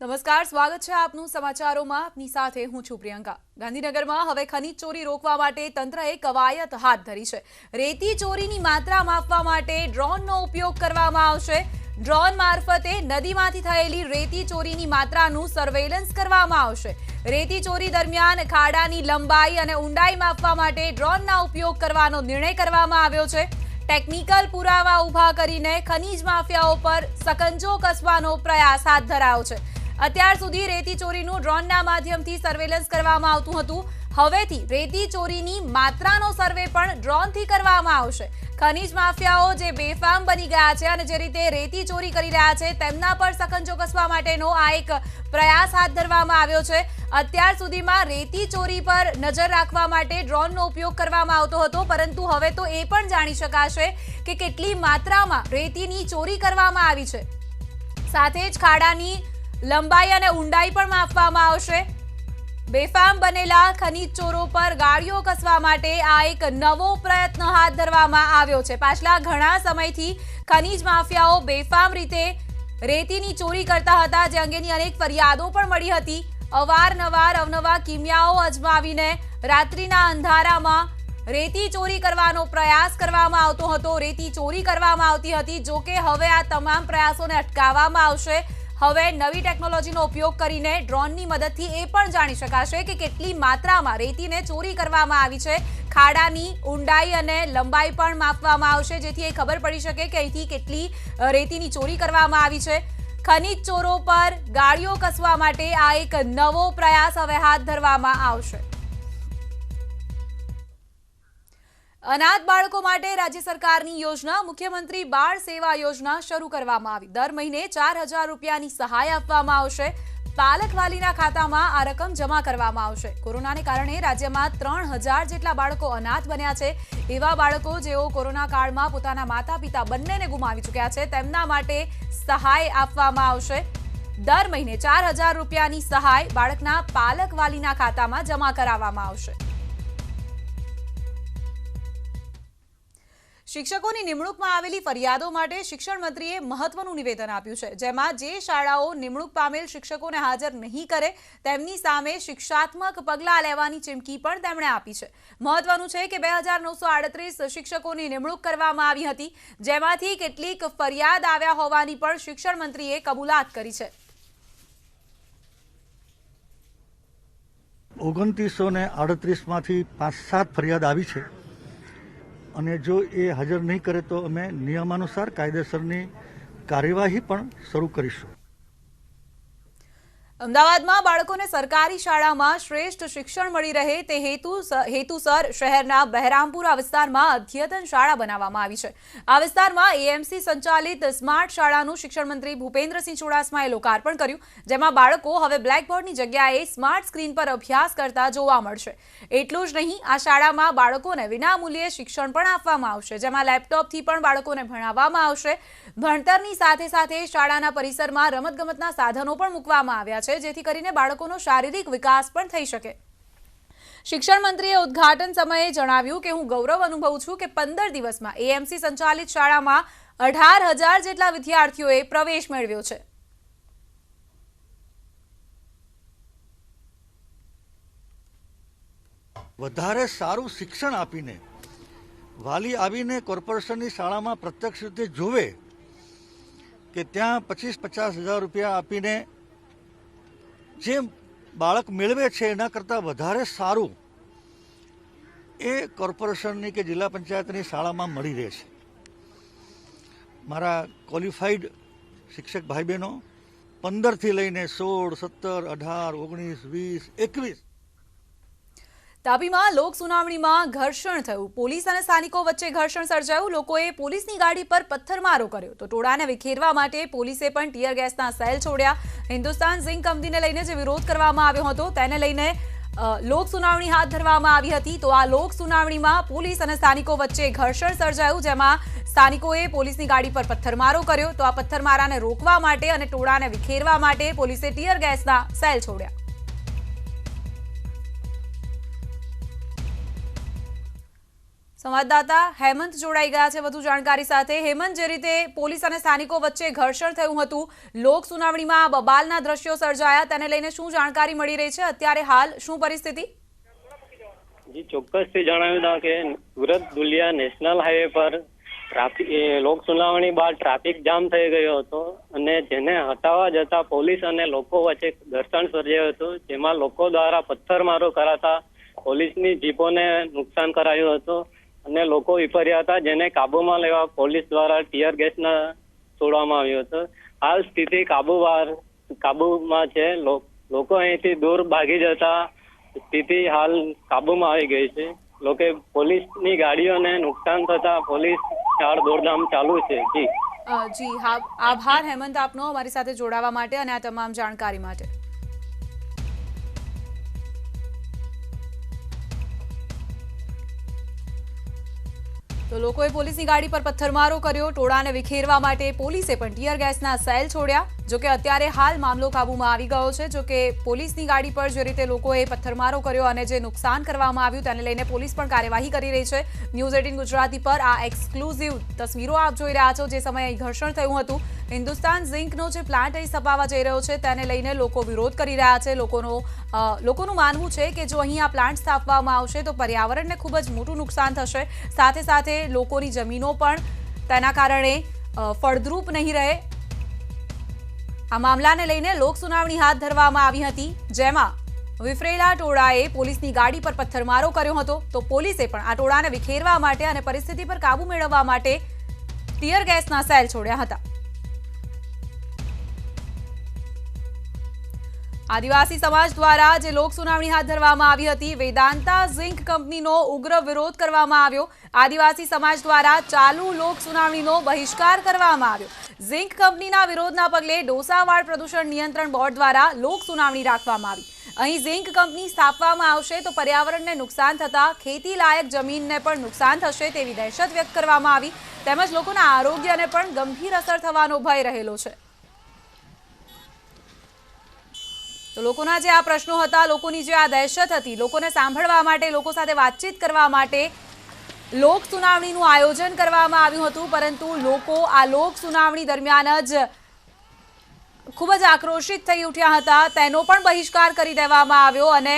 નમસ્કાર, સ્વાગત છે આપનું સમાચારોમાં। આપની સાથે હું છું પ્રિયંકા। ગાંધીનગરમાં હવે ખનીજ ચોરી રોકવા માટે તંત્રએ કવાયત હાથ ધરી છે। રેતી ચોરીની માત્રા માપવા માટે ડ્રોનનો ઉપયોગ કરવામાં આવશે। ડ્રોન મારફતે નદીમાંથી થયેલી રેતી ચોરીની માત્રાનું સર્વેલન્સ કરવામાં આવશે। રેતી ચોરી દરમિયાન ખાડાની લંબાઈ અને ઊંડાઈ માપવા માટે ડ્રોનના ઉપયોગ કરવાનો નિર્ણય કરવામાં આવ્યો છે। ટેકનિકલ પુરાવા ઊભા કરીને ખનીજ માફિયાઓ પર સકંજો કસવાનો પ્રયાસ હાથ ધરાયો છે। અત્યાર સુધી રેતી ચોરીનું ડ્રોનના માધ્યમથી સર્વેલન્સ કરવામાં આવતું હતું। હવેથી રેતી ચોરીની માત્રાનો સર્વે પણ ડ્રોનથી કરવામાં આવશે। ખનીજ માફિયાઓ જે બેફામ બની ગયા છે અને જે રીતે રેતી ચોરી કરી રહ્યા છે તેમના પર સકંજો કસવા માટેનો આ એક પ્રયાસ હાથ ધરવામાં આવ્યો છે। અત્યાર સુધીમાં રેતી ચોરી પર નજર રાખવા માટે ડ્રોનનો ઉપયોગ કરવામાં આવતો હતો, પરંતુ હવે તો એ પણ જાણી શકાશે કે કેટલી માત્રામાં રેતીની ચોરી કરવામાં આવી છે। સાથે જ ખાડાની લંબાઈ અને ઊંડાઈ પણ માપવામાં આવશે। બેફામ બનેલા ખનીજ ચોરો પર ગાળીઓ કસવા માટે આ એક નવો પ્રયત્ન હાથ ધરવામાં આવ્યો છે। પાછલા ઘણા સમયથી ખનીજ માફિયાઓ બેફામ રીતે રેતીની ચોરી કરતા હતા, જે અંગેની અનેક ફરિયાદો પણ મળી હતી। અવારનવાર અવનવા કિમિયાઓ અજમાવીને રાત્રિના અંધારામાં રેતી ચોરી કરવાનો પ્રયાસ કરવામાં આવતો હતો, રેતી ચોરી કરવામાં આવતી હતી। જો કે હવે આ તમામ પ્રયાસોને અટકાવવામાં આવશે। હવે નવી ટેકનોલોજીનો ઉપયોગ કરીને ડ્રોનની મદદથી એ પણ જાણી શકાશે કે કેટલી માત્રામાં રેતીને ચોરી કરવામાં આવી છે। ખાડાની ઊંડાઈ અને લંબાઈ પણ માપવામાં આવશે, જેથી એ ખબર પડી શકે કે અહીંથી કેટલી રેતીની ચોરી કરવામાં આવી છે। ખનીજ ચોરો પર ગાળીઓ કસવા માટે આ એક નવો પ્રયાસ હવે હાથ ધરવામાં આવશે। અનાથ બાળકો માટે રાજ્ય સરકારની યોજના મુખ્યમંત્રી બાળ સેવા યોજના શરૂ કરવામાં આવી। દર મહિને 4,000 રૂપિયાની સહાય આપવામાં આવશે। પાલક વાલીના ખાતામાં આ રકમ જમા કરવામાં આવશે। કોરોનાને કારણે રાજ્યમાં 3,000 જેટલા બાળકો અનાથ બન્યા છે। એવા બાળકો જેઓ કોરોના કાળમાં પોતાના માતા પિતા બંનેને ગુમાવી ચૂક્યા છે, તેમના માટે સહાય આપવામાં આવશે। દર મહિને 4,000 રૂપિયાની સહાય બાળકના પાલક વાલીના ખાતામાં જમા કરાવવામાં આવશે। શિક્ષકોની નિમણૂકમાં આવેલી ફરિયાદો માટે શિક્ષણ મંત્રીએ મહત્વનું નિવેદન આપ્યું છે, જેમાં જે શાળાઓ નિમણૂક પામેલ શિક્ષકોને હાજર નહીં કરે તેમની સામે શિક્ષાત્મક પગલાં લેવાની ચીમકી પણ તેમણે આપી છે। મહત્વનું છે કે 2,938 શિક્ષકોની નિમણૂક કરવામાં આવી હતી, જેમાંથી કેટલીક ફરિયાદ આવ્યા હોવાની પણ શિક્ષણ મંત્રીએ કબૂલાત કરી છે। 2938માંથી 5-7 ફરિયાદ આવી છે અને જો એ હાજર નહીં કરે તો અમે નિયમાનુસાર કાયદેસરની કાર્યવાહી પણ શરૂ કરીશું। અમદાવાદમાં બાળકોને સરકારી શાળામાં શ્રેષ્ઠ શિક્ષણ મળી રહે તે હેતુસર શહેરના બહેરામપુરા વિસ્તારમાં અદ્યતન શાળા બનાવવામાં આવી છે। આ વિસ્તારમાં એએમસી સંચાલિત સ્માર્ટ શાળાનું શિક્ષણ મંત્રી ભૂપેન્દ્રસિંહ ચુડાસમાએ લોકાર્પણ કર્યું, જેમાં બાળકો હવે બ્લેકબોર્ડની જગ્યાએ સ્માર્ટ સ્ક્રીન પર અભ્યાસ કરતા જોવા મળશે। એટલું જ નહીં, આ શાળામાં બાળકોને વિનામૂલ્યે શિક્ષણ પણ આપવામાં આવશે, જેમાં લેપટોપથી પણ બાળકોને ભણાવવામાં આવશે। ભણતરની સાથે સાથે શાળાના પરિસરમાં રમતગમતના સાધનો પણ મૂકવામાં આવ્યા છે, જેથી કરીને બાળકોનો શારીરિક વિકાસ પણ થઈ શકે। શિક્ષણ મંત્રીએ ઉદ્ઘાટન સમયે જણાવ્યું કે હું ગૌરવ અનુભવું છું કે 15 દિવસમાં એએમસી સંચાલિત શાળામાં 18,000 જેટલા વિદ્યાર્થીઓએ પ્રવેશ મેળવ્યો છે। વધારે સારું શિક્ષણ આપીને વાલી આવીને કોર્પોરેશનની શાળામાં પ્રત્યક્ષ રીતે જોવે કે ત્યાં 25-50 હજાર રૂપિયા આપીને જે બાળક મેળવે છે એના કરતાં વધારે સારું એ કોર્પોરેશનની કે જિલ્લા પંચાયતની શાળામાં મળી રહે છે। મારા ક્વોલિફાઈડ શિક્ષક ભાઈ બહેનો 15થી લઈને 16, 17, 18, 19, 20, 21 તાપીમાં લોક સુનાવણીમાં ઘર્ષણ થયું। પોલીસ અને સ્થાનિકો વચ્ચે ઘર્ષણ સર્જાયું। લોકોએ પોલીસની ગાડી પર પથ્થરમારો કર્યો તો ટોળાને વિખેરવા માટે પોલીસે પણ ટીયર ગેસના સેલ છોડ્યા। હિન્દુસ્તાન ઝિંક કંપનીને લઈને જે વિરોધ કરવામાં આવ્યો હતો તેને લઈને લોક સુનાવણી હાથ ધરવામાં આવી હતી। તો આ લોક સુનાવણીમાં પોલીસ અને સ્થાનિકો વચ્ચે ઘર્ષણ સર્જાયું, જેમાં સ્થાનિકોએ પોલીસની ગાડી પર પથ્થરમારો કર્યો તો આ પથ્થરમારાને રોકવા માટે અને ટોળાને વિખેરવા માટે પોલીસે ટીયર ગેસના સેલ છોડ્યા। સંવાદદાતા હેમંત જોડાઈ ગયા છે વધુ જાણકારી સાથે। હેમંત, જે રીતે પોલીસ અને સ્થાનિકો વચ્ચે ઘર્ષણ થયું હતું, લોક સુનાવણીમાં બબાલના દ્રશ્યો સર્જાયા, તેને લઈને શું જાણકારી મળી રહી છે અત્યારે હાલ, શું પરિસ્થિતિ? જી, ચોક્કસથી જણાવ્યું કે સુરત દુલિયા નેશનલ હાઈવે પર લોક સુનાવણી બાદ ટ્રાફિક જામ થઈ ગયો હતો અને જેને હટાવવા જતા પોલીસ અને લોકો વચ્ચે ઘર્ષણ સર્જાયું હતું, જેમાં લોકો દ્વારા પથ્થરમારો કરાતા પોલીસની જીપોને નુકસાન કરાયું હતું અને લોકો વિપર્યા હતા, જેને કાબુમાં લેવા પોલીસ દ્વારા ટીયર ગેસના છોડવામાં આવ્યો હતો। હાલ સ્થિતિ કાબુમાં છે। લોકો અહીંથી દૂર ભાગી જતા સ્થિતિ હાલ કાબુમાં આવી ગઈ છે। લોકો પોલીસની ગાડીઓને નુકસાન થતા પોલીસ દોડધામ ચાલુ છે। જી હા, આભાર હેમંત આપનો અમારી સાથે જોડાવા માટે અને આ તમામ જાણકારી માટે। તો લોકોએ પોલીસની ગાડી પર પથ્થરમારો કર્યો, ટોળાને વિખેરવા માટે પોલીસે પણ ટીયર ગેસના સેલ છોડ્યા। જોકે અત્યારે હાલ મામલો કાબુમાં આવી ગયો છે। જોકે પોલીસની ગાડી પર જે રીતે લોકોએ પથ્થરમારો કર્યો અને જે નુકસાન કરવામાં આવ્યું તેને લઈને પોલીસ પણ કાર્યવાહી કરી રહી છે। ન્યૂઝ 18 ગુજરાતી પર આ એક્સક્લુઝિવ તસવીરો આપ જોઈ રહ્યા છો, જે સમયે ઘર્ષણ થયું હતું। હિન્દુસ્તાન ઝિંકનો જે પ્લાન્ટ અહીં સ્થપાવવા જઈ રહ્યો છે તેને લઈને લોકો વિરોધ કરી રહ્યા છે। લોકોનું માનવું છે કે જો અહીં આ પ્લાન્ટ સ્થાપવામાં આવશે તો પર્યાવરણને ખૂબ જ મોટું નુકસાન થશે, સાથે સાથે લોકોની જમીનો પણ તેના કારણે ફળદ્રુપ નહીં રહે। આ મામલાને લઈને લોક સુનાવણી હાથ ધરવામાં આવી હતી, જેમાં વિફરેલા ટોળાએ પોલીસની ગાડી પર પથ્થરમારો કર્યો હતો। તો પોલીસે પણ આ ટોળાને વિખેરવા માટે અને પરિસ્થિતિ પર કાબુ મેળવવા માટે ટીયર ગેસના સેલ છોડ્યા હતા। આદિવાસી સમાજ દ્વારા જે લોક સુનાવણી હાથ ધરવામાં આવી હતી, વેદાંતા ઝિંક કંપનીનો ઉગ્ર વિરોધ કરવામાં આવ્યો। આદિવાસી સમાજ દ્વારા ચાલુ લોક સુનાવણીનો બહિષ્કાર કરવામાં આવ્યો। ઝિંક કંપનીના વિરોધના પગલે ડોસાવાડ પ્રદૂષણ નિયંત્રણ બોર્ડ દ્વારા લોક સુનાવણી રાખવામાં આવી। અહીં ઝિંક કંપની સ્થાપવામાં આવશે તો પર્યાવરણને નુકસાન થતા ખેતી લાયક જમીનને પણ નુકસાન થશે તેવી દહેશત વ્યક્ત કરવામાં આવી, તેમજ લોકોના આરોગ્યને પણ ગંભીર અસર થવાનો ભય રહેલો છે। તો લોકોના જે આ પ્રશ્નો હતા, લોકોની જે આ દહેશત હતી, લોકોને સાંભળવા માટે, લોકો સાથે વાતચીત કરવા માટે લોક સુનાવણીનું આયોજન કરવામાં આવ્યું હતું, પરંતુ લોકો આ લોક સુનાવણી દરમિયાન જ ખૂબ જ આક્રોશિત થઈ ઉઠ્યા હતા। તેનો પણ બહિષ્કાર કરી દેવામાં આવ્યો અને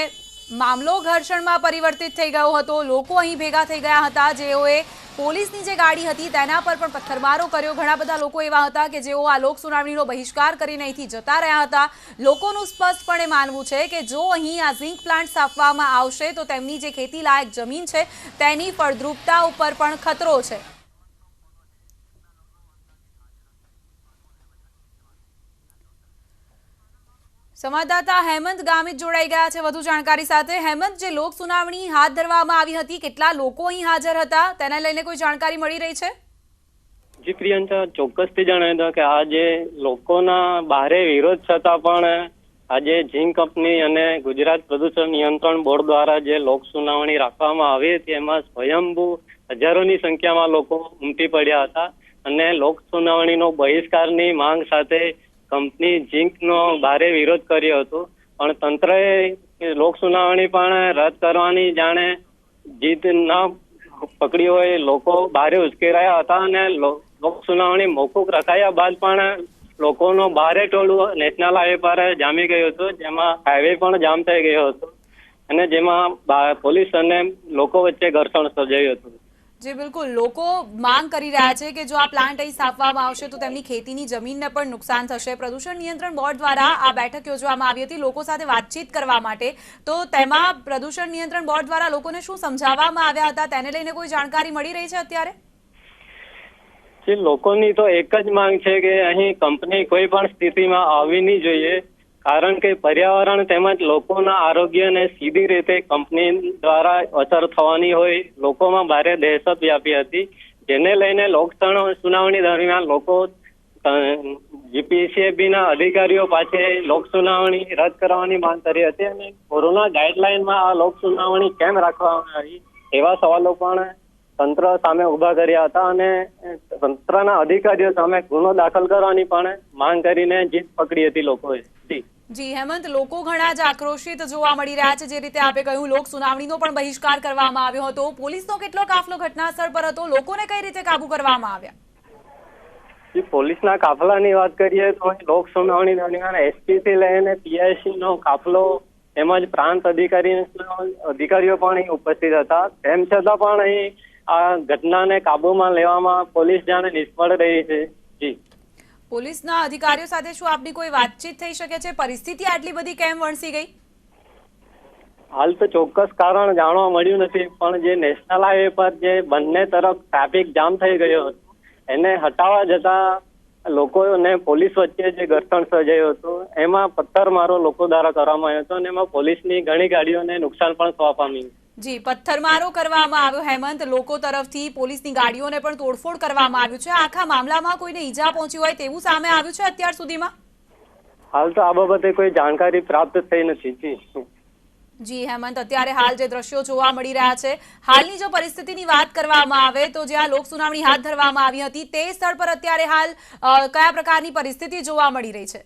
મામલો ઘર્ષણમાં પરિવર્તિત થઈ ગયો હતો। લોકો અહીં ભેગા થઈ ગયા હતા, જેઓએ પોલીસની જે ગાડી હતી તેના પર પણ પથ્થરમારો કર્યો। ઘણા બધા લોકો એવા હતા કે જેઓ આ લોક સુનાવણીનો બહિષ્કાર કરીને અહીંથી જતા રહ્યા હતા। લોકોનું સ્પષ્ટપણે માનવું છે કે જો અહીં આ ઝિંક પ્લાન્ટ સ્થાપવામાં આવશે તો તેમની જે ખેતી લાયક જમીન છે તેની ફળદ્રુપતા ઉપર પણ ખતરો છે। સંવાદદાતા હેમંત ગામિત જોડાઈ ગયા છે વધુ જાણકારી સાથે। હેમંત, જે લોક સુનાવણી હાથ ધરવામાં આવી હતી, કેટલા લોકો અહીં હાજર હતા, તેને લઈને કોઈ જાણકારી મળી રહી છે? જી પ્રિયંકા, ચોક્કસથી જણાવ્યું કે આજે લોકોના ભારે વિરોધ છતાં પણ આજે ઝિંક કંપની અને ગુજરાત પ્રદૂષણ નિયંત્રણ બોર્ડ દ્વારા જે લોક સુનાવણી રાખવામાં આવી હતી એમાં સ્વયંભૂ હજારોની સંખ્યામાં લોકો ઉમટી પડ્યા હતા અને લોક સુનાવણીનો બહિષ્કારની માંગ સાથે કંપની ઝિંકનો ભારે વિરોધ કર્યો હતો, પણ તંત્રએ લોક સુનાવણી પણ રદ કરવાની જાણે જીદ ના પકડી હોય, લોકો ભારે ઉશ્કેરાયા હતા અને લોક સુનાવણી મોકૂફ રખાયા બાદ પણ લોકોનો ભારે ટોળું નેશનલ હાઈવે પર જામી ગયું હતું, જેમાં હાઈવે પણ જામ થઈ ગયો હતો અને જેમાં પોલીસ અને લોકો વચ્ચે ઘર્ષણ સર્જાયું હતું। જી બિલકુલ, લોકો માંગ કરી રહ્યા છે કે જો આ પ્લાન્ટ અહીં સ્થાપવામાં આવશે તો તેમની ખેતીની જમીનને પણ નુકસાન થશે। પ્રદૂષણ નિયંત્રણ બોર્ડ દ્વારા આ બેઠક યોજવામાં આવી હતી લોકો સાથે વાતચીત કરવા માટે, તો તેમાં પ્રદૂષણ નિયંત્રણ બોર્ડ દ્વારા લોકોને શું સમજાવવામાં આવ્યા હતા, તેને લઈને કોઈ જાણકારી મળી રહી છે અત્યારે? લોકોની તો એક જ માંગ છે કે અહીં કંપની કોઈ પણ સ્થિતિમાં આવવી નહીં જોઈએ, કારણ કે પર્યાવરણ તેમજ લોકોના આરોગ્યને સીધી રીતે કંપની દ્વારા અસર થવાની હોય, લોકોમાં ભારે દહેશત વ્યાપી હતી, જેને લઈને લોક સુનાવણી દરમિયાન લોકો જીપીસીબીના અધિકારીઓ પાસે લોક સુનાવણી રદ કરવાની માંગ કરી હતી અને કોરોના ગાઈડલાઈનમાં આ લોક સુનાવણી કેમ રાખવામાં આવી એવા સવાલો પણ તંત્ર સામે ઉભા કર્યા હતા અને તંત્રના અધિકારીઓ સામે ગુનો દાખલ કરવાની પણ માંગ કરીને જીત પકડી હતી લોકોએ। જી હેમંત, લોકો ઘણા જ આક્રોશિત જોવા મળી રહ્યા છે. જે રીતે આપે કહ્યું, લોક સુનાવણીનો પણ બહિષ્કાર કરવામાં આવ્યો હતો. પોલીસનો કેટલો કાફલો ઘટના સ્થળ પર હતો? લોકોને કઈ રીતે કાબુ કરવામાં આવ્યા? પોલીસના કાફલાની વાત કરીએ તો લોક સુનાવણી દરમિયાન એસપી થી લઈને પીઆઈસી નો કાફલો તેમજ પ્રાંત અધિકારીઓ પણ અહીં ઉપસ્થિત હતા. તેમ છતાં પણ અહીં આ ઘટનાને કાબુમાં લેવામાં પોલીસ જાણે નિષ્ફળ રહી છે. જી, પોલીસના અધિકારીઓ સાથે શું આપની કોઈ વાતચીત થઈ શકે છે? પરિસ્થિતિ આટલી બધી કેમ વણસી ગઈ? હાલ તો ચોક્કસ કારણ જાણવા મળ્યું નથી, પણ જે નેશનલ હાઈવે પર જે બંને તરફ ટ્રાફિક જામ થઈ ગયો હતો એને હટાવવા જતા લોકો અને પોલીસ વચ્ચે જે ઘર્ષણ સર્જાયું હતું એમાં પથ્થરમારો લોકો દ્વારા કરવામાં આવ્યો હતો અને એમાં પોલીસની ઘણી ગાડીઓને નુકસાન પણ થવા પામ્યું. જી, પથ્થરમારો કરવામાં આવ્યો હેમંત. લોકો તરફથી પોલીસની ગાડીઓને પણ તોડફોડ કરવામાં આવ્યું છે. આખા મામલામાં કોઈને ઈજા પહોંચી હોય તેવું સામે આવ્યું છે અત્યાર સુધીમાં? હાલ તો આ બાબતે કોઈ જાણકારી પ્રાપ્ત થઈ નથી. જી હેમંત, અત્યારે હાલ જે દ્રશ્યો જોવા મળી રહ્યા છે, હાલની જો પરિસ્થિતિની વાત કરવામાં આવે તો જ્યાં લોક સુનાવણી હાથ ધરવામાં આવી હતી તે સ્થળ પર અત્યારે હાલ કયા પ્રકારની પરિસ્થિતિ જોવા મળી રહી છે?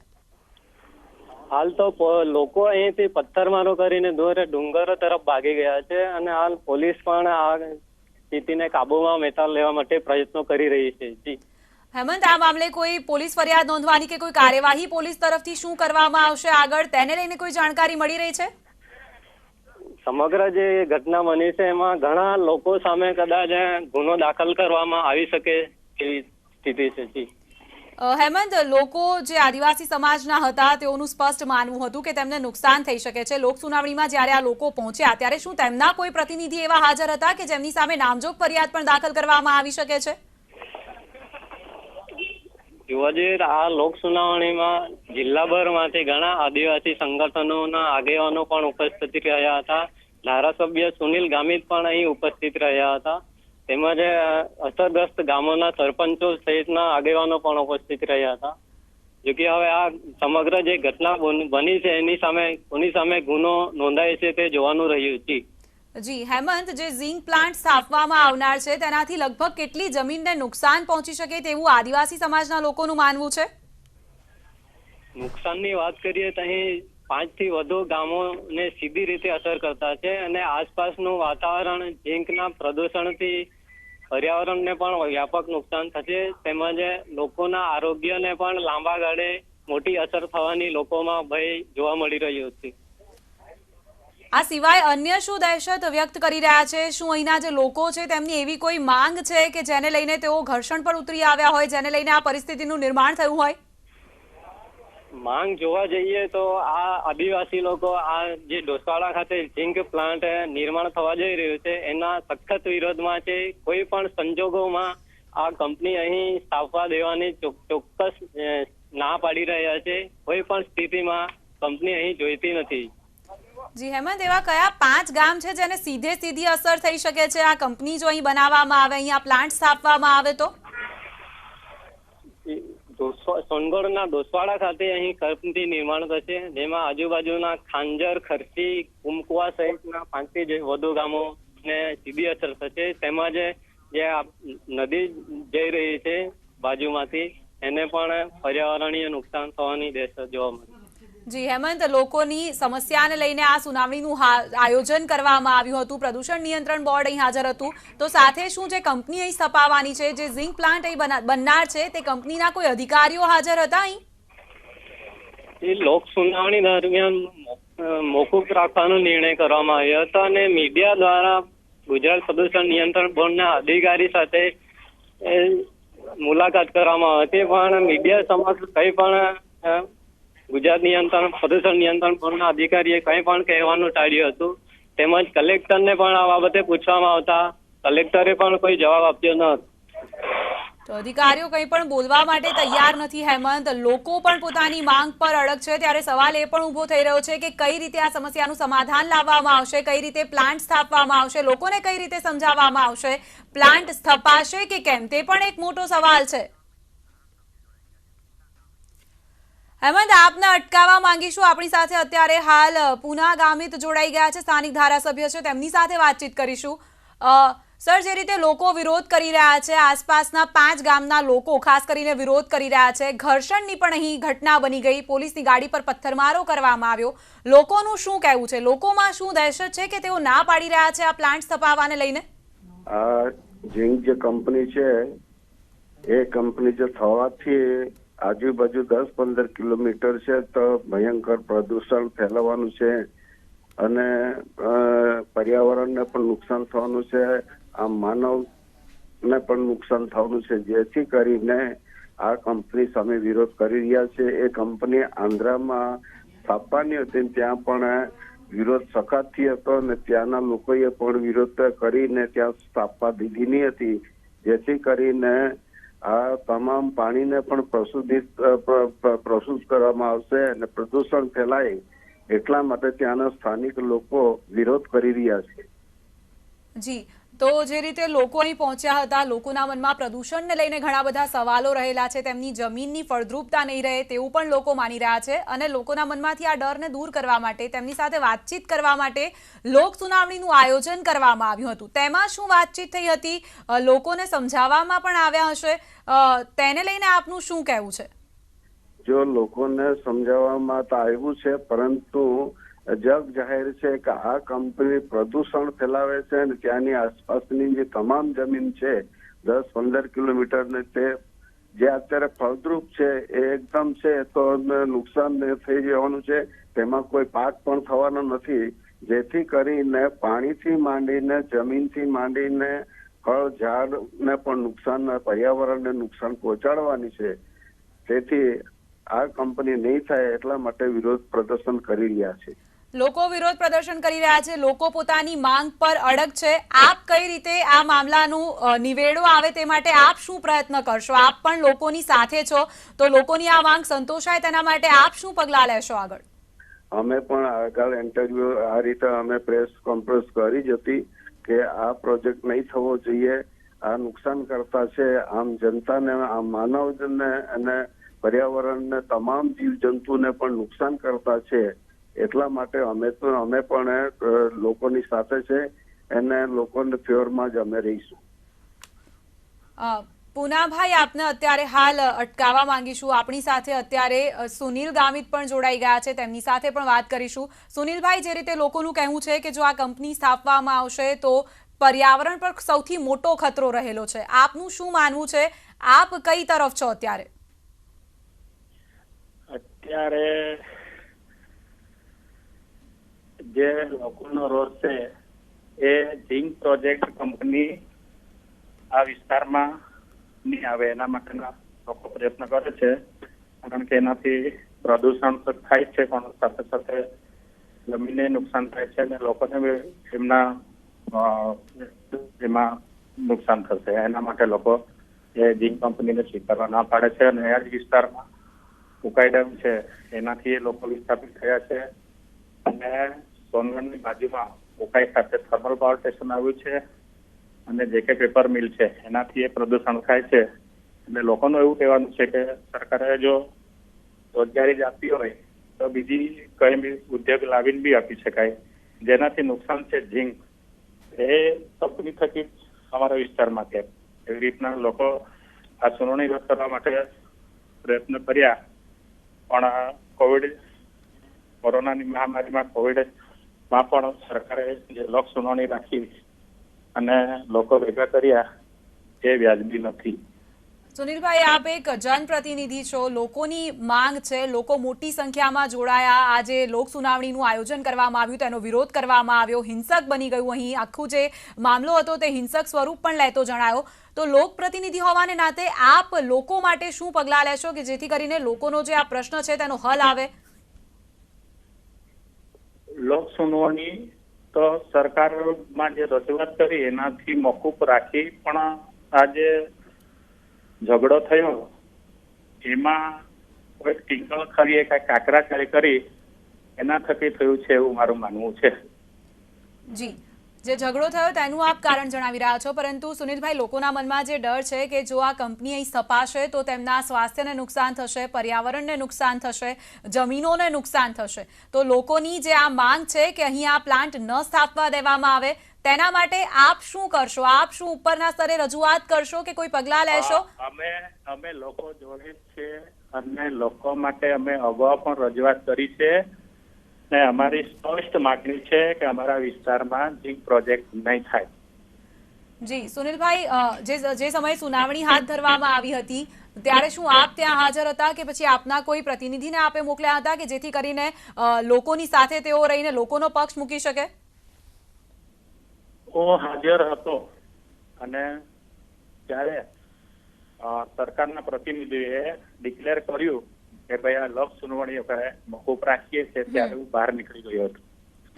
હાલ તો લોકો અહીંથી પથ્થરમારો કરીને ડુંગરો તરફ ભાગી ગયા છે અને હાલ પોલીસ પણ આ સ્થિતિને કાબુમાં લેવા માટે પ્રયત્નો કરી રહી છે. જી હેમંત, આ મામલે કોઈ પોલીસ ફરિયાદ નોંધવાની કે કોઈ કાર્યવાહી પોલીસ તરફથી શું કરવામાં આવશે આગળ, તેને લઈને કોઈ જાણકારી મળી રહી છે? સમગ્ર જે ઘટના બની છે એમાં ઘણા લોકો સામે કદાચ ગુનો દાખલ કરવામાં આવી શકે એવી સ્થિતિ છે. જી હેમંત, લોકો જે આદિવાસી સમાજના હતા તેઓનું સ્પષ્ટ માનવું હતું કે તેમને નુકસાન થઈ શકે છે. લોક સુનાવણીમાં જ્યારે આ લોકો પહોંચ્યા ત્યારે શું તેમના કોઈ પ્રતિનિધિ એવા હાજર હતા કે જેમની સામે નામજોગ ફરિયાદ પણ દાખલ કરવામાં આવી શકે છે? જોવા જઈએ આ લોક સુનાવણીમાં જિલ્લાભરમાંથી ઘણા આદિવાસી સંગઠનોના આગેવાનો પણ ઉપસ્થિત રહ્યા હતા. ધારાસભ્ય સુનિલ ગામિત પણ અહીં ઉપસ્થિત રહ્યા હતા. તેમજ અસરગ્રસ્ત ગામોના સરપંચો સહિતના આગેવાનો પણ ઉપસ્થિત રહ્યા હતા. જોકે હવે આ સમગ્ર જે ઘટના બની છે એની સામે કોની સામે ગુનો નોંધાય છે તે જોવાનું રહ્યું છે. જી હેમંત, જે ઝીંક પ્લાન્ટ સ્થાપવામાં આવનાર છે તેનાથી લગભગ કેટલી જમીનને નુકસાન પહોંચી શકે તેવું આદિવાસી સમાજના લોકોનું માનવું છે? નુકસાનની વાત કરીએ તો અહીં 5 થી વધુ ગામોને સીધી રીતે અસર કરતા છે અને આસપાસનું વાતાવરણ ઝીંકના પ્રદૂષણથી પર્યાવરણને પણ વ્યાપક નુકસાન થશે. તેમજ લોકોના આરોગ્યને પણ લાંબા ગાળે મોટી અસર થવાની લોકોમાં ભય જોવા મળી રહ્યો છે. આ સિવાય અન્ય શું દહેશત વ્યક્ત કરી રહ્યા છે? શું અહીંના જે લોકો છે તેમની એવી કોઈ માંગ છે કે જેને લઈને તેઓ ઘર્ષણ પર ઉતરી આવ્યા હોય, જેને લઈને આ પરિસ્થિતિનું નિર્માણ થયું હોય? માંગ જોવા જઈએ તો આ આદિવાસી લોકો આ જે ડોસાવાડા ખાતે ઝીંક પ્લાન્ટ નિર્માણ થવા જઈ રહ્યું છે એના સખત વિરોધમાં છે. કોઈ પણ સંજોગોમાં આ કંપની અહીં સ્થાપવા દેવાની ચોક્કસ ના પાડી રહ્યા છે. કોઈ પણ સ્થિતિમાં કંપની અહીં જોઈતી નથી. જી હેમંત, એવા કયા 5 ગામ છે જેને સીધી અસર થઈ શકે છે આ કંપની જો અહીં બનાવવામાં આવે, અહીંયા પ્લાન્ટ સ્થાપવામાં આવે તો? સોનગઢના ડોસાવાડા ખાતે અહીં કંપની નિર્માણ થશે, જેમાં આજુબાજુના ખાંજર, ખરસી, કુમકુવા સહિતના 5 થી વધુ ગામોને સીધી અસર થશે. તેમજ જે નદી જઈ રહી છે બાજુમાંથી એને પણ પર્યાવરણીય નુકસાન થવાની દહેશત જોવા મળી. જી હેમંત, લોકોની સમસ્યાને લઈને આ સુનાવણીનું આયોજન કરવામાં આવ્યું હતું. પ્રદૂષણ નિયંત્રણ બોર્ડ અહીં હાજર હતું. તો સાથે શું જે કંપની અહીં સ્થપાવવાની છે, જે ઝીંક પ્લાન્ટ અહીં બનનાર છે, તે કંપનીના કોઈ અધિકારીઓ હાજર હતા અહીં? એ લોક સુનાવણી દરમિયાન મોકૂફ રાખવાનો નિર્ણય કરવામાં આવ્યો હતો અને મીડિયા દ્વારા ગુજરાત પ્રદૂષણ નિયંત્રણ બોર્ડના અધિકારી સાથે મુલાકાત કરવામાં હતી, પણ મીડિયા સમક્ષ કંઈ પણ ગુજરાત પ્રદૂષણ નિયંત્રણ બોર્ડના અધિકારીએ કંઈ પણ કહેવાનું ટાળ્યું હતું. તેમજ કલેક્ટરને પણ આ બાબતે પૂછવામાં આવતા કલેક્ટરે પણ કોઈ જવાબ આપ્યો ન હતો. તો અધિકારીઓ કંઈ પણ બોલવા માટે તૈયાર નથી હેમંત. લોકો પણ પોતાની માંગ પર અડગ છે. ત્યારે સવાલ એ પણ ઉભો થઈ રહ્યો છે કે કઈ રીતે આ સમસ્યાનું સમાધાન લાવવામાં આવશે, કઈ રીતે પ્લાન્ટ સ્થાપવામાં આવશે, લોકોને કઈ રીતે સમજાવવામાં આવશે, પ્લાન્ટ સ્થપાશે કે કેમ, તે પણ એક મોટો સવાલ છે. હેમંત, આપને અટકાવવા માંગીશું. આપણી સાથે અત્યારે હાલ પૂના ગામિત જોડાઈ ગયા છે, સ્થાનિક ધારાસભ્ય છે, તેમની સાથે વાતચીત કરીશું. સર, જે રીતે લોકો વિરોધ કરી રહ્યા છે, આસપાસના 5 ગામના લોકો ખાસ કરીને વિરોધ કરી રહ્યા છે, ઘર્ષણની પણ અહીં ઘટના બની ગઈ, પોલીસની ગાડી પર પથ્થરમારો કરવામાં આવ્યો, લોકોનું શું કહેવું છે? લોકોમાં શું દહેશત છે કે તેઓ ના પાડી રહ્યા છે આ પ્લાન્ટ સ્થપાવવાને લઈને? આ ઝીંક જે કંપની છે એ કંપની જે થવાથી આજુબાજુ 10-15 કિલોમીટર છે તો ભયંકર પ્રદૂષણ ફેલાવાનું છે અને પર્યાવરણને પણ નુકસાન થવાનું છે, આ માનવને પણ નુકસાન થવાનું છે, જેથી કરીને આ કંપની સામે વિરોધ કરી રહ્યા છે. એ કંપની આંધ્રામાં સ્થાપવાની હતી, ત્યાં પણ વિરોધ સખાતથી હતો અને ત્યાંના લોકોએ પણ વિરોધ કરીને ત્યાં સ્થાપવા દીધી નહીં હતી, જેથી કરીને આ તમામ પાણીને પણ પ્રદૂષિત કરવામાં આવશે અને પ્રદૂષણ ફેલાય એટલા માટે ત્યાંના સ્થાનિક લોકો વિરોધ કરી રહ્યા છે. જી, તો જે રીતે લોકો અહીં પહોંચ્યા હતા, લોકોના મનમાં પ્રદૂષણને લઈને ઘણા બધા સવાલો રહેલા છે, તેમની જમીનની ફળદ્રુપતા નહીં રહે તેવું પણ લોકો માની રહ્યા છે અને લોકોના મનમાંથી આ ડરને દૂર કરવા માટે, તેમની સાથે વાતચીત કરવા માટે લોક સુનાવણીનું આયોજન કરવામાં આવ્યું હતું. તેમાં શું વાતચીત થઈ હતી, લોકોને સમજાવવામાં પણ આવ્યા હશે, તેને લઈને આપનું શું કહેવું છે? જો લોકોને સમજાવવામાં તો આવ્યું છે, પરંતુ જગ જાહેર છે કે આ કંપની પ્રદૂષણ ફેલાવે છે અને ત્યાંની આસપાસની જે તમામ જમીન છે 10-15 કિલોમીટર તે જે અત્યારે ફળદ્રુપ છે એ એકદમ છે તો નુકસાન થઈ જવાનું છે, તેમાં કોઈ પાક પણ થવાનો નથી, જેથી કરીને પાણીથી માંડીને જમીનથી માંડીને ફળ ઝાડને પણ નુકસાન, પર્યાવરણને નુકસાન પહોંચાડવાની છે. તેથી આ કંપની નહીં થાય એટલા માટે વિરોધ પ્રદર્શન કરી રહ્યા છે. લોકો વિરોધ પ્રદર્શન કરી રહ્યા છે, લોકો પોતાની માંગ પર અડગ છે. આપ કઈ રીતે આ મામલાનું નિવેડો આવે તે માટે આપ શું પ્રયત્ન કરશો? આપ પણ લોકોની સાથે છો, તો લોકોની આ માંગ સંતોષાય તેના માટે આપ શું પગલાં લેશો આગળ? અમે પણ આગળ ઇન્ટરવ્યુ આ રીતે અમે પ્રેસ કોન્ફરન્સ કરી જ હતી કે આ પ્રોજેક્ટ નહીં થવો જોઈએ, આ નુકસાન કરતા છે આમ જનતાને, આમ માનવને અને પર્યાવરણને, તમામ જીવજંતુને પણ નુકસાન કરતા છે, એટલા માટે અમે પણ લોકોની સાથે છે અને લોકોને ફેવરમાં જ અમે રહીશું. પૂનાભાઈ, આપને અત્યારે હાલ અટકાવવા માંગીશું. આપણી સાથે અત્યારે સુનિલ ગામિત પણ જોડાઈ ગયા છે, તેમની સાથે પણ વાત કરીશું. સુનિલભાઈ, જે રીતે લોકોનું કહેવું છે કે જો આ કંપની સ્થાપવામાં આવશે તો પર્યાવરણ પર સૌથી મોટો ખતરો રહેલો છે, આપનું શું માનવું છે? આપ કઈ તરફ છો અત્યારે? અત્યારે જે લોકોનો રોષ છે એ ઝીંક પ્રોજેક્ટ કંપની આ વિસ્તારમાં નહીં આવે એના માટેના લોકો પ્રયત્ન કરે છે, કારણ કે એનાથી પ્રદૂષણ તો થાય છે પણ સાથે સાથે જમીનને નુકસાન થાય છે અને લોકોને એમાં નુકસાન થશે. એના માટે લોકો એ ઝીંક કંપનીને સ્વીકારવા ના પાડે છે અને આ જ વિસ્તારમાં ઉકાઈ ડેમ છે એનાથી એ લોકો વિસ્થાપિત થયા છે અને સોનગઢની બાજુમાં ઉકાઈ ખાતે થર્મલ પાવર સ્ટેશન આવ્યું છે અને જે કે પેપર મિલ છે એનાથી એ પ્રદૂષણ થાય છે. એટલે લોકોનું એવું કહેવાનું છે કે સરકારે જો રોજગારી જ આપી હોય તો બીજી કઈ બી ઉદ્યોગ લાવીને બી આપી શકાય, જેનાથી નુકસાન છે ઝીંક એ કંપની થકી અમારા વિસ્તારમાં છે. એવી રીતના લોકો આ સુનાવણી રદ કરવા માટે પ્રયત્ન કર્યા, પણ કોરોનાની મહામારીમાં કોવિડમાં પણ સરકારે જે લોક સુનાવણી રાખી અને લોકો ભેગા કર્યા એ વ્યાજબી નથી. સુનિલભાઈ, આપ એક જનપ્રતિનિધિ છો, લોકોની માંગ છે, લોકો મોટી સંખ્યામાં જોડાયા, આજે લોક સુનાવણીનું આયોજન કરવામાં આવ્યું, તેનો વિરોધ કરવામાં આવ્યો, હિંસક બની ગયું, અહીં આખું જે મામલો હતો તે હિંસક સ્વરૂપ પણ લેતો જણાયો. તો લોકપ્રતિનિધિ હોવાને નાતે આપ લોકો માટે શું પગલાં લેશો કે જેથી કરીને લોકોનો જે આ પ્રશ્ન છે તેનો હલ આવે? લોક સુનાવણી તો સરકારમાં જે રજૂઆત કરી એનાથી મોકૂફ રાખી, પણ આજે ઝઘડો થયો એમાં કોઈ ટીંકળ ખરી કઈ કાકરાચારી કરી એના થકી થયું છે એવું મારું માનવું છે. જી, જે ઝઘડો થયો તેનું આપ કારણ જણાવી રહ્યા છો, પરંતુ સુનિલભાઈ, લોકોના મનમાં જે ડર છે કે જો આ કંપની અહીં સ્થપાશે તો તેમના સ્વાસ્થ્યને નુકસાન થશે, પર્યાવરણને નુકસાન થશે, જમીનોને નુકસાન થશે, તો લોકોની જે આ માંગ છે કે અહીં આ પ્લાન્ટ ન સ્થાપવા દેવામાં આવે, તેના માટે આપ શું કરશો? આપ શું ઉપરના સ્તરે રજૂઆત કરશો કે કોઈ પગલાં લેશો? અમે લોકો જોડે છે અને લોકો માટે અમે અગાઉ પણ રજૂઆત કરી છે ને અમારી સ્પષ્ટ માંગણી છે કે અમારા વિસ્તારમાં ઝીંક પ્રોજેક્ટ નહીં થાય. જી સુનિલભાઈ, જે સમયે સુનાવણી હાથ ધરવામાં આવી હતી ત્યારે શું આપ ત્યાં હાજર હતા કે પછી આપના કોઈ પ્રતિનિધિને આપે મોકલ્યા હતા કે જેથી કરીને લોકોની સાથે તેઓ રહીને લોકોનો પક્ષ મૂકી શકે? હું હાજર હતો અને ત્યારે સરકારના પ્રતિનિધિએ ડિક્લેર કર્યું કે ભાઈ આ લોક સુનાવણી મોકૂફ રાખીએ છીએ, ત્યારે હું બહાર નીકળી ગયો હતો.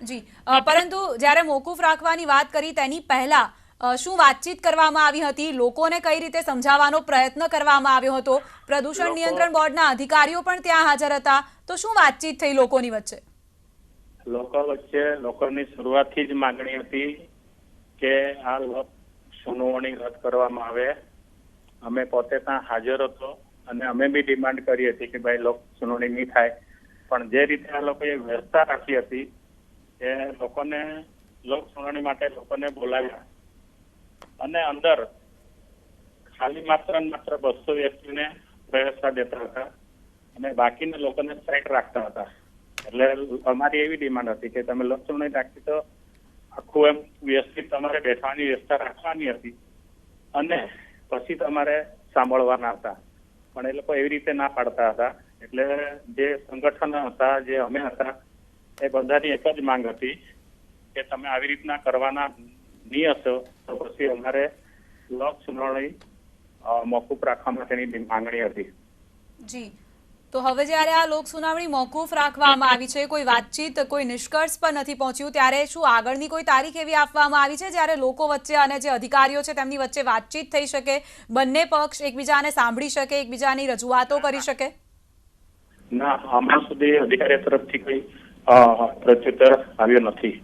જી, પરંતુ જ્યારે મોકૂફ રાખવાની વાત કરી તેની પહેલા શું વાતચીત કરવામાં આવી હતી? લોકોને કઈ રીતે સમજાવવાનો પ્રયત્ન કરવામાં આવ્યો હતો? પ્રદૂષણ નિયંત્રણ બોર્ડના અધિકારીઓ પણ ત્યાં હાજર હતા, તો શું વાતચીત થઈ લોકોની વચ્ચે? લોકોની શરૂઆતથી જ માંગણી હતી કે આ લોક સુનાવણી રદ કરવામાં આવે. અમે પોતે ત્યાં હાજર હતો અને અમે બી ડિમાન્ડ કરી હતી કે ભાઈ લોક સુનાવણી નહીં થાય, પણ જે રીતે આ લોકોએ વ્યવસ્થા રાખી હતી એ લોકોને લોક સુનાવણી માટે લોકોને બોલાવ્યા અને અંદર ખાલી માત્ર 200 વ્યક્તિને વ્યવસ્થા દેતા હતા અને બાકીના લોકોને સાઈડ રાખતા હતા. એટલે અમારી એવી ડિમાન્ડ હતી કે તમે લોક સુનાવણી રાખી તો આખું એમ વ્યવસ્થિત તમારે બેસવાની વ્યવસ્થા રાખવાની હતી અને પછી તમારે સાંભળવાના હતા, પણ એ લોકો એવી રીતે ના પાડતા હતા. એટલે જે સંગઠન હતા, જે અમે હતા, એ બધાની એક જ માંગ હતી કે તમે આવી રીતના કરવાના નહીં હશો તો પછી અમારે લોક સુનાવણી મોકૂફ રાખવા માટેની માંગણી હતી. જી, તો હવે જ્યારે આ લોક સુનાવણી મોકૂફ રાખવામાં આવી છે, કોઈ વાતચીત, કોઈ નિષ્કર્ષ પર નથી પહોંચ્યું, ત્યારે શું આગળની કોઈ તારીખ એવી આપવામાં આવી છે જ્યારે લોકો વચ્ચે અને જે અધિકારીઓ છે તેમની વચ્ચે વાતચીત થઈ શકે, બંને પક્ષ એકબીજાને સાંભળી શકે, એકબીજાની રજૂઆતો કરી શકે? ના, હમણાં સુધી અધિકારીઓ તરફથી કોઈ પ્રત્યુત્તર આવ્યો નથી.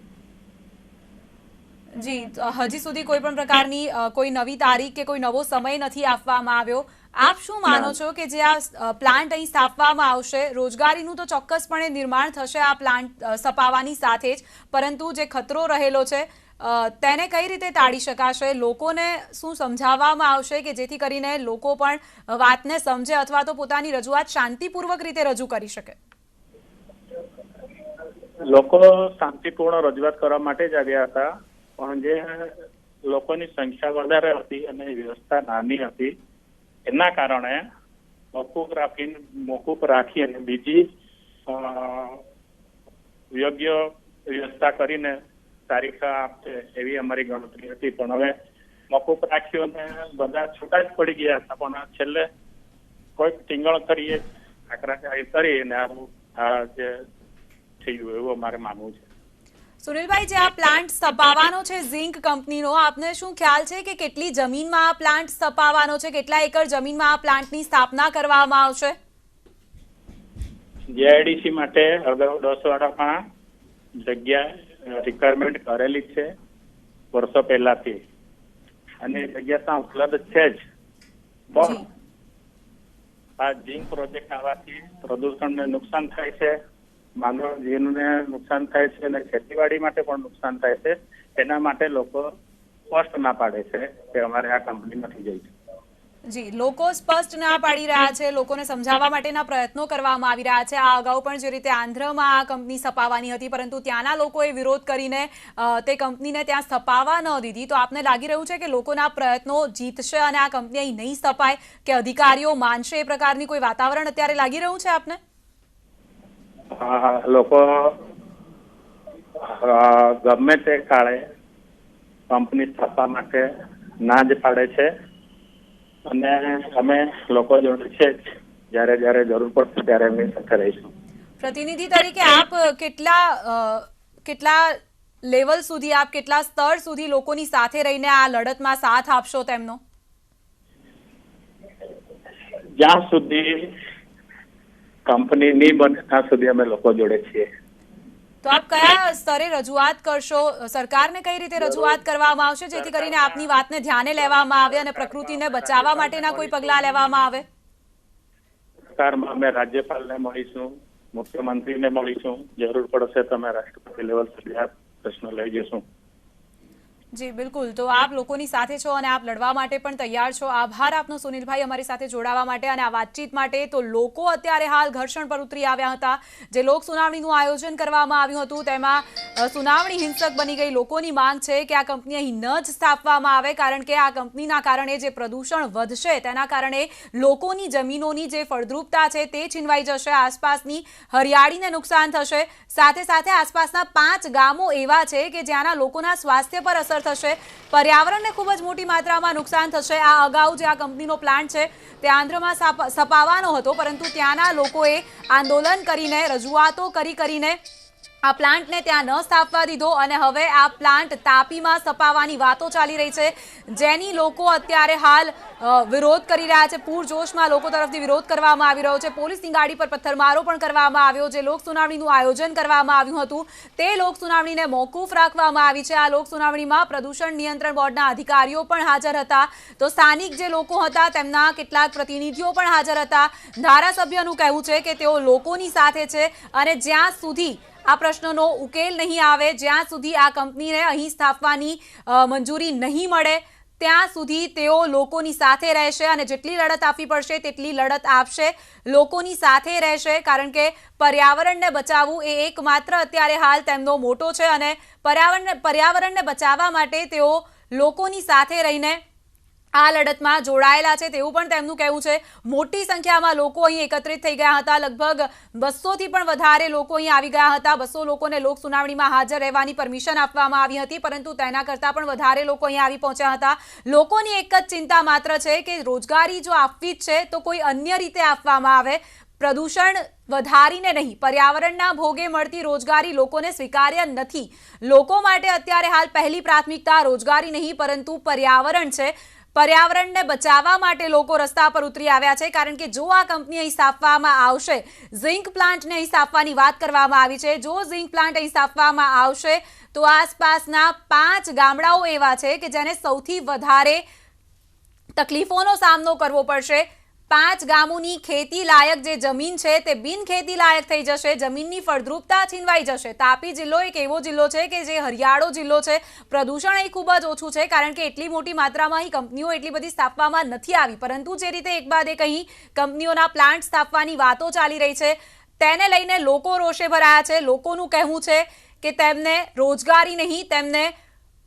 જી, હજી સુધી કોઈ પણ પ્રકારની કોઈ નવી તારીખ કે કોઈ નવો સમય નથી આપવામાં આવ્યો. આપ શું માનો છો કે જે આ પ્લાન્ટ અહીં સ્થાપવામાં આવશે, રોજગારીનું તો ચોક્કસપણે નિર્માણ થશે આ પ્લાન્ટ સ્થપાવવાની સાથે જ, પરંતુ જે ખતરો રહેલો છે તેને કઈ રીતે ટાળી શકાશે? લોકોને શું સમજાવવામાં આવશે કે જેથી કરીને લોકો પણ વાતને સમજે અથવા તો પોતાની રજૂઆત શાંતિપૂર્વક રીતે રજૂ કરી શકે? લોકો શાંતિપૂર્ણ રજૂઆત કરવા માટે જ આવ્યા હતા, પણ જે લોકોની સંખ્યા વધારે હતી અને વ્યવસ્થા નાની હતી એના કારણે મોકૂફ રાખી અને બીજી યોગ્ય વ્યવસ્થા કરીને તારીખ આપશે એવી અમારી ગણતરી હતી. પણ હવે મોકૂફ રાખ્યું અને બધા છૂટા જ પડી ગયા હતા, પણ છેલ્લે કોઈ ટીંગળ કરીએ આકરાચારી કરી અને આ જે થયું એવું અમારે માનવું છે. સુનિલભાઈ, જે આ પ્લાન્ટ સ્થપાવવાનો છે ઝિંક કંપનીનો, આપને શું ખ્યાલ છે કે કેટલી જમીનમાં આ પ્લાન્ટ સ્થપાવવાનો છે? કેટલા એકર જમીનમાં આ પ્લાન્ટની સ્થાપના કરવામાં આવશે? જીઆઈડીસી માટે અગાઉ 10 વાડામાં જગ્યા રિક્વાયરમેન્ટ કરેલી છે વર્ષો પહેલાથી અને જગ્યા ત્યાં ઉપલબ્ધ છે જ, પણ આ ઝિંક પ્રોજેક્ટ આવવાથી પ્રદૂષણને નુકસાન થાય છે, માનવ જીવનને નુકસાન થાય છે અને ખેતીવાડી માટે પણ નુકસાન થાય છે. એના માટે લોકો સ્પષ્ટ ના પાડે છે કે અમારે આ કંપની નથી જઈ. જી, લોકો સ્પષ્ટ ના પાડી રહ્યા છે, લોકોને સમજાવવા માટેના પ્રયત્નો કરવામાં આવી રહ્યા છે. આ અગાઉ પણ જે રીતે આંધ્રમાં આ કંપની સ્થપાવવાની હતી, પરંતુ ત્યાંના લોકોએ વિરોધ કરીને તે કંપનીને ત્યાં સ્થપાવવા ન દીધી. તો આપને લાગી રહ્યું છે કે લોકોના પ્રયત્નો જીતશે અને આ કંપની અહીં નહીં સ્થપાય, કે અધિકારીઓ માનશે, એ પ્રકારની કોઈ વાતાવરણ અત્યારે લાગી રહ્યું છે આપને? લોકો ગમે તે કાળે કંપની સ્થાપવા માટે ના જ પાડે છે અને અમે લોકો જોડે છે જ્યારે જ્યારે જરૂર પડશે ત્યારે અમે સાથે રહીશું. પ્રતિનિધિ તરીકે આપ કેટલા લેવલ સુધી, આપ કેટલા સ્તર સુધી લોકોની સાથે રહીને આ લડતમાં સાથ આપશો તેમનો? જ્યાં સુધી કંપની નહીં બને ત્યાં સુધી અમે લોકો જોડે છીએ. તો આપ કયા સ્તરે રજૂઆત કરશો, સરકારને કઈ રીતે રજૂઆત કરવામાં આવશે જેથી કરીને આપની વાતને ધ્યાને લેવામાં આવે અને પ્રકૃતિને બચાવવા માટેના કોઈ પગલાં લેવામાં આવે? સરકારમાં અમે રાજ્યપાલને મળીશું, મુખ્યમંત્રીને મળીશું, જરૂર પડશે તો અમે રાષ્ટ્રપતિ લેવલ સુધી આ પ્રશ્ન લઈ જઈશું. જી બિલકુલ, તો આપ લોકોની સાથે છો અને આપ લડવા માટે પણ તૈયાર છો. આભાર આપનો સુનિલભાઈ અમારી સાથે જોડાવા માટે અને આ વાતચીત માટે. તો લોકો અત્યારે હાલ ઘર્ષણ પર ઉતરી આવ્યા હતા. જે લોક સુનાવણીનું આયોજન કરવામાં આવ્યું હતું તેમાં સુનાવણી હિંસક બની ગઈ. લોકોની માંગ છે કે આ કંપની અહીં ન જ સ્થાપવામાં આવે, કારણ કે આ કંપનીના કારણે જે પ્રદૂષણ વધશે તેના કારણે લોકોની જમીનોની જે ફળદ્રુપતા છે તે છીનવાઈ જશે, આસપાસની હરિયાળીને નુકસાન થશે. સાથે સાથે આસપાસના 5 ગામો એવા છે કે જ્યાંના લોકોના સ્વાસ્થ્ય પર અસર થશે, પર્યાવરણને ખૂબ જ મોટી માત્રામાં નુકસાન થશે. આ અગાઉ જે આ કંપનીનો પ્લાન્ટ છે તે આંધ્રમાં સ્થપાવવાનો હતો, પરંતુ ત્યાંના લોકોએ આંદોલન કરીને, રજૂઆતો કરીને આ પ્લાન્ટને ત્યાં ન સ્થાપવા દીધો અને હવે આ પ્લાન્ટ તાપીમાં સ્થપાવવાની વાતો ચાલી રહી છે, જેની લોકો અત્યારે હાલ વિરોધ કરી રહ્યા છે. પૂરજોશમાં લોકો તરફથી વિરોધ કરવામાં આવી રહ્યો છે. પોલીસની ગાડી પર પથ્થરમારો પણ કરવામાં આવ્યો. જે લોક સુનાવણીનું આયોજન કરવામાં આવ્યું હતું તે લોક સુનાવણીને મોકૂફ રાખવામાં આવી છે. આ લોક સુનાવણીમાં પ્રદૂષણ નિયંત્રણ બોર્ડના અધિકારીઓ પણ હાજર હતા. તો સ્થાનિક જે લોકો હતા તેમના કેટલાક પ્રતિનિધિઓ પણ હાજર હતા. ધારાસભ્યનું કહેવું છે કે તેઓ લોકોની સાથે છે અને જ્યાં સુધી આ પ્રશ્નનો ઉકેલ નહીં આવે, જ્યાં સુધી આ કંપનીને અહીં સ્થાપવાની મંજૂરી નહીં મળે ત્યાં સુધી તેઓ લોકોની સાથે રહેશે અને જેટલી લડત આપવી પડશે તેટલી લડત આપશે, લોકોની સાથે રહેશે. કારણ કે પર્યાવરણને બચાવવું એ એકમાત્ર અત્યારે હાલ તેમનો મોટો છે અને પર્યાવરણને બચાવવા માટે તેઓ લોકોની સાથે રહીને આ લડતમાં જોડાયેલા છે તેવું પણ તેમનું કહેવું છે. મોટી સંખ્યામાં લોકો અહીં એકત્રિત થઈ ગયા હતા. લગભગ 200થી પણ વધારે લોકો અહીં આવી ગયા હતા. 200 લોકોને લોક સુનાવણીમાં હાજર રહેવાની પરમિશન આપવામાં આવી હતી, પરંતુ તેના કરતાં પણ વધારે લોકો અહીં આવી પહોંચ્યા હતા. લોકોની એક જ ચિંતા માત્ર છે કે રોજગારી જો આપવી જ છે તો કોઈ અન્ય રીતે આપવામાં આવે, પ્રદૂષણ વધારીને નહીં. પર્યાવરણના ભોગે મળતી રોજગારી લોકોને સ્વીકાર્ય નથી. લોકો માટે અત્યારે હાલ પહેલી પ્રાથમિકતા રોજગારી નહીં પરંતુ પર્યાવરણ છે. પર્યાવરણને બચાવવા માટે લોકો રસ્તા પર ઉતરી આવ્યા છે, કારણ કે જો આ કંપની અહીં સ્થાપવામાં આવશે, ઝિંક પ્લાન્ટને અહીં સ્થાપવાની વાત કરવામાં આવી છે, જો ઝિંક પ્લાન્ટ અહીં સ્થાપવામાં આવશે તો આસપાસના 5 ગામડાઓ એવા છે કે જેને સૌથી વધારે તકલીફોનો સામનો કરવો પડશે. 5 ગામોની ખેતી લાયક જે જમીન છે તે બિન ખેતી લાયક થઈ જશે, જમીનની ફળદ્રુપતા છીનવાઈ જશે. તાપી જિલ્લો એક એવો જિલ્લો છે કે જે હરિયાળો જિલ્લો છે. પ્રદૂષણ અહીં ખૂબ જ ઓછું છે, કારણ કે એટલી મોટી માત્રામાં અહીં કંપનીઓ એટલી બધી સ્થાપવામાં નથી આવી, પરંતુ જે રીતે એક બાદ એક અહીં કંપનીઓના પ્લાન્ટ સ્થાપવાની વાતો ચાલી રહી છે તેને લઈને લોકો રોષે ભરાયા છે. લોકોનું કહેવું છે કે તેમને રોજગારી નહીં, તેમને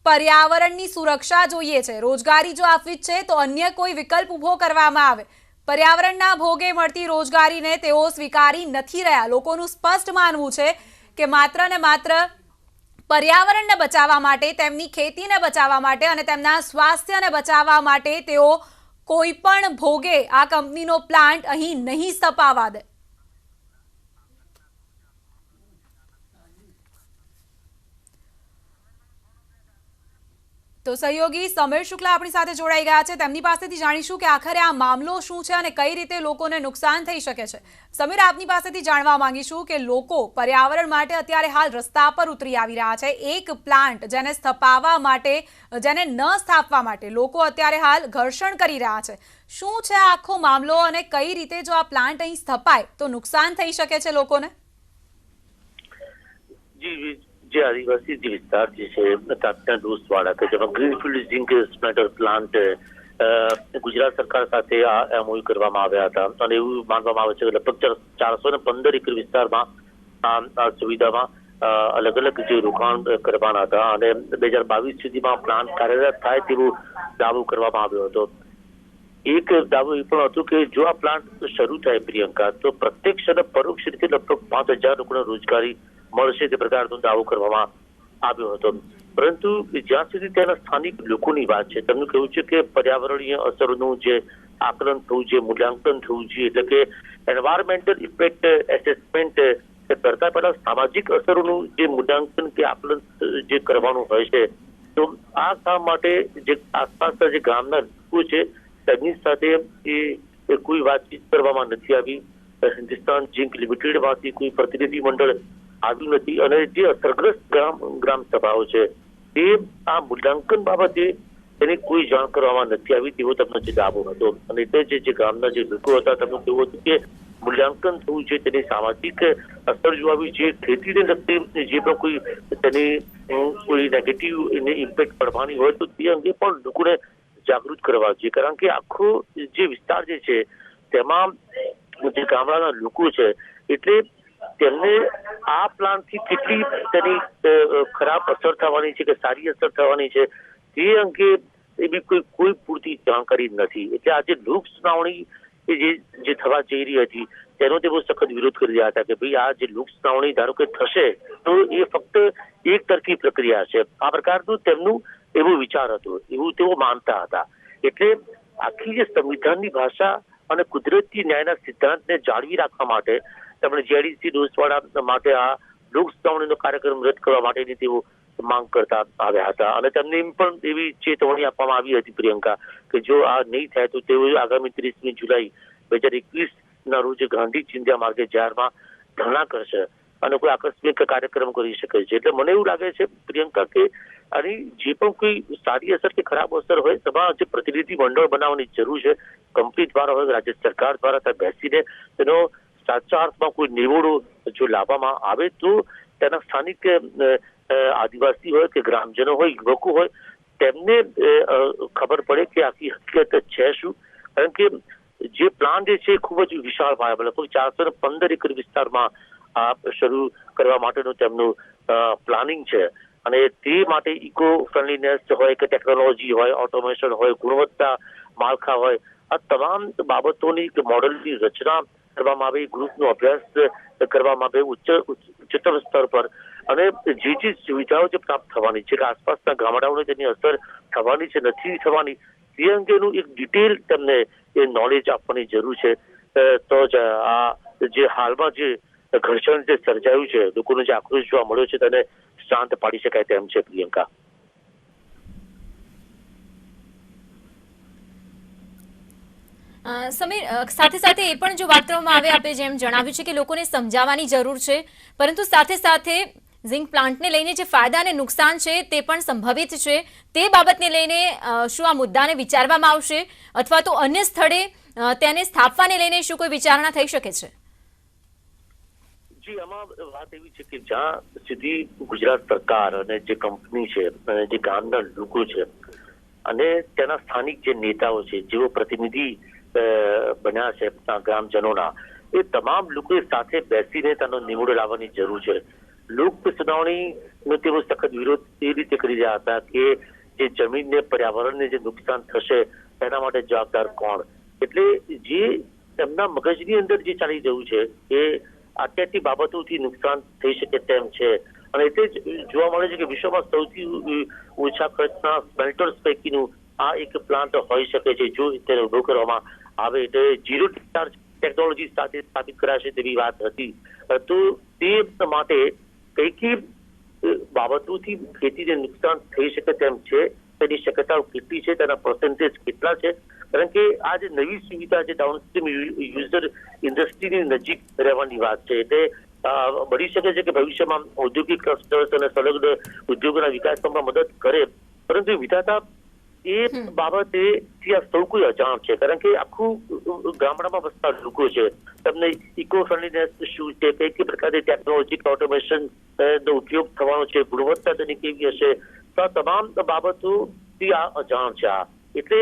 પર્યાવરણની સુરક્ષા જોઈએ છે. રોજગારી જો આપવી છે તો અન્ય કોઈ વિકલ્પ ઊભો કરવામાં આવે. પર્યાવરણના ભોગે મળતી રોજગારીને તેઓ સ્વીકારી નથી રહ્યા. લોકોનું સ્પષ્ટ માનવું છે કે માત્ર ને માત્ર પર્યાવરણને બચાવવા માટે, તેમની ખેતીને બચાવવા માટે અને તેમના સ્વાસ્થ્યને બચાવવા માટે તેઓ કોઈ પણ ભોગે આ કંપનીનો પ્લાન્ટ અહીં નહીં સ્થપાવવા દે. તો સહયોગી સમીર શુક્લા આપણી સાથે જોડાઈ ગયા છે. તેમની પાસેથી જાણીશું કે આખરે આ મામલો શું છે અને કઈ રીતે લોકોને નુકસાન થઈ શકે છે. સમીર, આપની પાસેથી જાણવા માંગીશું કે લોકો પર્યાવરણ માટે અત્યારે હાલ રસ્તા પર ઉતરી આવી રહ્યા છે. એક પ્લાન્ટ જેને સ્થપાવવા માટે, જેને ન સ્થાપવા માટે લોકો અત્યારે હાલ ઘર્ષણ કરી રહ્યા છે. શું છે આખો મામલો અને કઈ રીતે જો આ પ્લાન્ટ અહીં સ્થપાય તો નુકસાન થઈ શકે છે લોકોને? જી, જે આદિવાસી જે વિસ્તાર જે છે તાપના ડોસવાડા કે જેમાં ગ્રીનફિલ્ડ ઝિંક સ્મેલ્ટર પ્લાન્ટ ગુજરાત સરકાર સાથે આ એમઓયુ કરવામાં આવ્યા હતા અને એવું માનવામાં આવે છે કે લગભગ 415 એકર વિસ્તારમાં આ સુવિધામાં અલગ અલગ જે રોકાણ કરવાના હતા અને 2022 સુધીમાં પ્લાન્ટ કાર્યરત થાય તેવો દાવો કરવામાં આવ્યો હતો. એક દાવો એ પણ હતો કે જો આ પ્લાન્ટ શરૂ થાય પ્રિયંકા, તો પ્રત્યક્ષ અને પરોક્ષ રીતે લગભગ 5000 લોકોને રોજગારી મળશે તે પ્રકારનો દાવો કરવામાં આવ્યો હતો. પરંતુ જ્યાં સુધી તેના સ્થાનિક લોકોની વાત છે, તેમનું કહેવું છે કે પર્યાવરણીય અસરોનું જે આકલન થવું જોઈએ, મૂલ્યાંકન થવું જોઈએ, એટલે કે એન્વાયરમેન્ટલ ઇફેક્ટ એસેસમેન્ટ કરતા પહેલા સામાજિક અસરોનું જે મૂલ્યાંકન કે આકલન જે કરવાનું હોય છે, તો આ કામ માટે જે આસપાસના જે ગામના લોકો છે તેમની સાથે કોઈ વાતચીત કરવામાં નથી આવી. હિન્દુસ્તાન ઝિંક લિમિટેડમાંથી કોઈ પ્રતિનિધિ મંડળ આવ્યું નથી અને જે અસરગ્રસ્ત ગ્રામ સભાઓ છે તે આ મૂલ્યાંકન બાબતે તેની કોઈ જાણ કરવામાં નથી આવી તેવો તેમનો જે દાવો હતો. અને એટલે જે ગામના જે લોકો હતા તેમનું કહેવું હતું કે મૂલ્યાંકન થવું છે, તેની સામાજિક અસર જોવી, જે ખેતીને લગતી જે પણ કોઈ તેની કોઈ નેગેટિવ ઇમ્પેક્ટ પડવાની હોય તો તે અંગે પણ લોકોને જાગૃત કરવા જોઈએ. કારણ કે આખો જે વિસ્તાર જે છે તેમાં જે ગામડાના લોકો છે એટલે તેમને આ પ્લાનથી કેટલી તેની ખરાબ અસર થવાની છે કે સારી અસર થવાની છે તે અંગે એવી કોઈ પૂરતી જાણકારી નથી. એટલે આજે લોક સુનાવણી જે થવા જઈ રહી હતી તેનો તેઓ સખત વિરોધ કરી રહ્યા હતા કે ભાઈ આ જે લોક સુનાવણી ધારો કે થશે તો એ ફક્ત એક તરફી પ્રક્રિયા છે. આ પ્રકારનું તેમનું એવો વિચાર હતો, એવું તેઓ માનતા હતા. એટલે આખી જે સંવિધાનની ભાષા અને કુદરતી ન્યાયના સિદ્ધાંતને જાળવી રાખવા માટે તેમણે જેડીસી ડોસવાડા માટે આ લોક સુનાવણીનો કાર્યક્રમ રદ કરવા માટેની તેઓ માંગ કરતા આવ્યા હતા. અને તેમને એમ પણ એવી ચેતવણી આપવામાં આવી હતી પ્રિયંકા કે જો આ નહીં થાય તો તેઓ આગામી 30મી જુલાઈ 2021 રોજ ગાંધી ચિંધ્યા માર્ગે જાહેરમાં ધરણા કરશે અને કોઈ આકસ્મિક કાર્યક્રમ કરી શકે છે. એટલે મને એવું લાગે છે પ્રિયંકા કે આની જે પણ કોઈ સારી અસર કે ખરાબ અસર હોય તેમાં જે પ્રતિનિધિ મંડળ બનાવવાની જરૂર છે, કંપની દ્વારા હોય, રાજ્ય સરકાર દ્વારા ત્યાં બેસીને તેનો સાચા અર્થમાં કોઈ નિવડો જો લાવવામાં આવે તો તેના સ્થાનિક આદિવાસી હોય કે ગ્રામજનો હોય, યુવકો હોય, તેમને ખબર પડે કે આખી હકીકત છે શું. કારણ કે જે પ્લાન જે છે ખૂબ જ વિશાળ પાયા લગભગ 415 એકર વિસ્તારમાં આ શરૂ કરવા માટેનું તેમનું પ્લાનિંગ છે. અને તે માટે ઇકો ફ્રેન્ડલીનેસ હોય કે ટેકનોલોજી હોય, ઓટોમેશન હોય, ગુણવત્તા માળખા હોય, આ તમામ બાબતોની મોડલની રચના કરવામાં આવે, ગ્રુપનો અભ્યાસ કરવામાં આવે ઉચ્ચતર સ્તર પર. અને જે સુવિધાઓ જે પ્રાપ્ત થવાની છે કે આસપાસના ગામડાઓને તેની અસર થવાની છે નથી થવાની તે અંગેનું એક ડિટેલ તેમને એ નોલેજ આપવાની જરૂર છે. તો જ આ જે હાલમાં જે ઘર્ષણ જે સર્જાયું છે, લોકોનો જે આક્રોશ જોવા મળ્યો છે તેને શાંત પાડી શકાય તેમ છે પ્રિયંકા. સમીર, સાથે સાથે એ પણ જો વાત કરવામાં આવે, આપણે જેમ જણાવ્યું છે કે લોકોને સમજાવવાની જરૂર છે, પરંતુ સાથે સાથે ઝિંક પ્લાન્ટને લઈને જે ફાયદા અને નુકસાન છે તે પણ સંભવિત છે. તે બાબતને લઈને શું આ મુદ્દાને વિચારવામાં આવશે અથવા તો અન્ય સ્થળે તેને સ્થાપવાને લઈને શું કોઈ વિચારણા થઈ શકે છે? જી, આમાં વાત એવી છે કે જ્યાં સુધી ગુજરાત સરકાર અને જે કંપની છે અને જે ગામના લોકો છે અને તેના સ્થાનિક જે નેતાઓ છે, જેઓ પ્રતિનિધિ બન્યા છે ગ્રામજનોના, એ તમામ લોકો સાથે બેસીને તેનો નિવડો લાવવાની જરૂર છે. લોક સુનાવણીનો તેઓ સખત વિરોધ એ રીતે કરી રહ્યા હતા કે જે જમીનને, પર્યાવરણને જે નુકસાન થશે તેના માટે જવાબદાર કોણ. એટલે જે તેમના મગજની અંદર જે ચાલી રહ્યું છે એ આટલી બાબતોથી નુકસાન થઈ શકે તેમ છે. અને એટલે જ જોવા મળે છે કે વિશ્વમાં સૌથી ઓછા ખર્ચના સ્મેલ્ટર્સ પૈકીનું આ એક પ્લાન્ટ હોઈ શકે છે જો તેને ઉભો કરવામાં આવે. એટલે ઝીરો ડિસ્ચાર્જ ટેકનોલોજી સાથે સ્થાપિત કરાશે તેવી વાત હતી. તો તે માટે કઈ બાબતોથી ખેતીને નુકસાન થઈ શકે તેમ છે, તેની શક્યતાઓ કેટલી છે, તેના પર્સન્ટેજ કેટલા છે. કારણ કે આ જે નવી સુવિધા જે ડાઉનસ્ટ્રીમ યુઝર ઇન્ડસ્ટ્રીની નજીક રહેવાની વાત છે, એટલે બની શકે છે કે ભવિષ્યમાં ઔદ્યોગિક ક્લસ્ટર્સ અને સંલગ્ન ઉદ્યોગોના વિકાસમાં મદદ કરે. પરંતુ વિધાતા એ બાબતે આ સૌ કોઈ અજાણ છે. કારણ કે આખું ગામડામાં વસતા લોકો છે, તમને ઇકો ફ્રેન્ડલીનેસ શું છે, કઈ પ્રકારની ટેકનોલોજી ઓટોમેશન નો ઉપયોગ થવાનો છે, ગુણવત્તા તેની કેવી હશે, તો આ તમામ બાબતોથી આ અજાણ છે. એટલે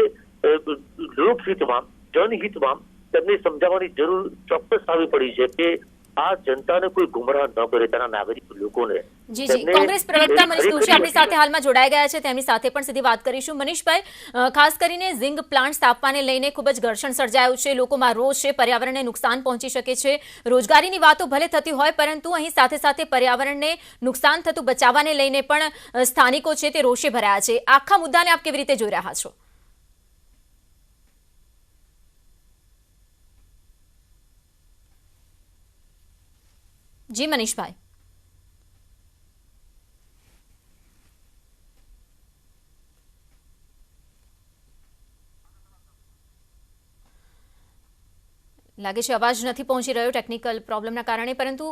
લોકહિતમાં, જનહિતમાં તેમને સમજાવવાની જરૂર ચોક્કસ આવી પડી છે કે આ જનતાને કોઈ ગુમરાહ ન કરે, તેના નાગરિક લોકોને. જી, કોંગ્રેસ પ્રવક્તા મનીષ દોશી આપણી સાથે હાલમાં જોડાઈ ગયા છે, તેમની સાથે પણ સીધી વાત કરીશું. મનીષભાઈ, ખાસ કરીને ઝિંક પ્લાન્ટ સ્થાપવાને લઈને ખૂબ જ ઘર્ષણ સર્જાયું છે, લોકોમાં રોષ છે, પર્યાવરણને નુકસાન પહોંચી શકે છે. રોજગારીની વાતો ભલે થતી હોય, પરંતુ અહીં સાથે સાથે પર્યાવરણને નુકસાન થતું બચાવવાને લઈને પણ સ્થાનિકો છે તે રોષે ભરાયા છે. આખા મુદ્દાને આપ કેવી રીતે જોઈ રહ્યા છો? જી મનીષભાઈ. લાગે છે અવાજ નથી પહોંચી રહ્યો ટેકનિકલ પ્રોબ્લેમના કારણે, પરંતુ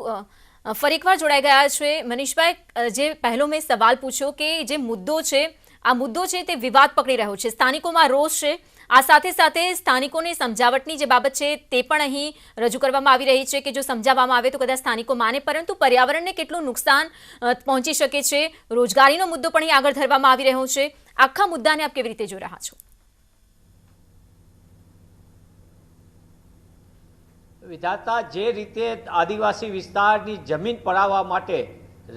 ફરી એકવાર જોડાઈ ગયા છે મનીષભાઈ, જે પહેલો મેં સવાલ પૂછ્યો કે જે મુદ્દો છે આ મુદ્દો છે તે વિવાદ પકડી રહ્યો છે, સ્થાનિકોમાં રોષ છે, આ સાથે સાથે સ્થાનિકોને સમજાવટની જે બાબત છે તે પણ અહીં રજૂ કરવામાં આવી રહી છે કે જો સમજાવવામાં આવે તો કદાચ સ્થાનિકો માને, પરંતુ પર્યાવરણને કેટલું નુકસાન પહોંચી શકે છે, રોજગારીનો મુદ્દો પણ અહીં આગળ ધરવામાં આવી રહ્યો છે, આખા મુદ્દાને આપ કેવી રીતે જોઈ રહ્યા છો? વિધાતા, જે રીતે આદિવાસી વિસ્તારની જમીન પડાવવા માટે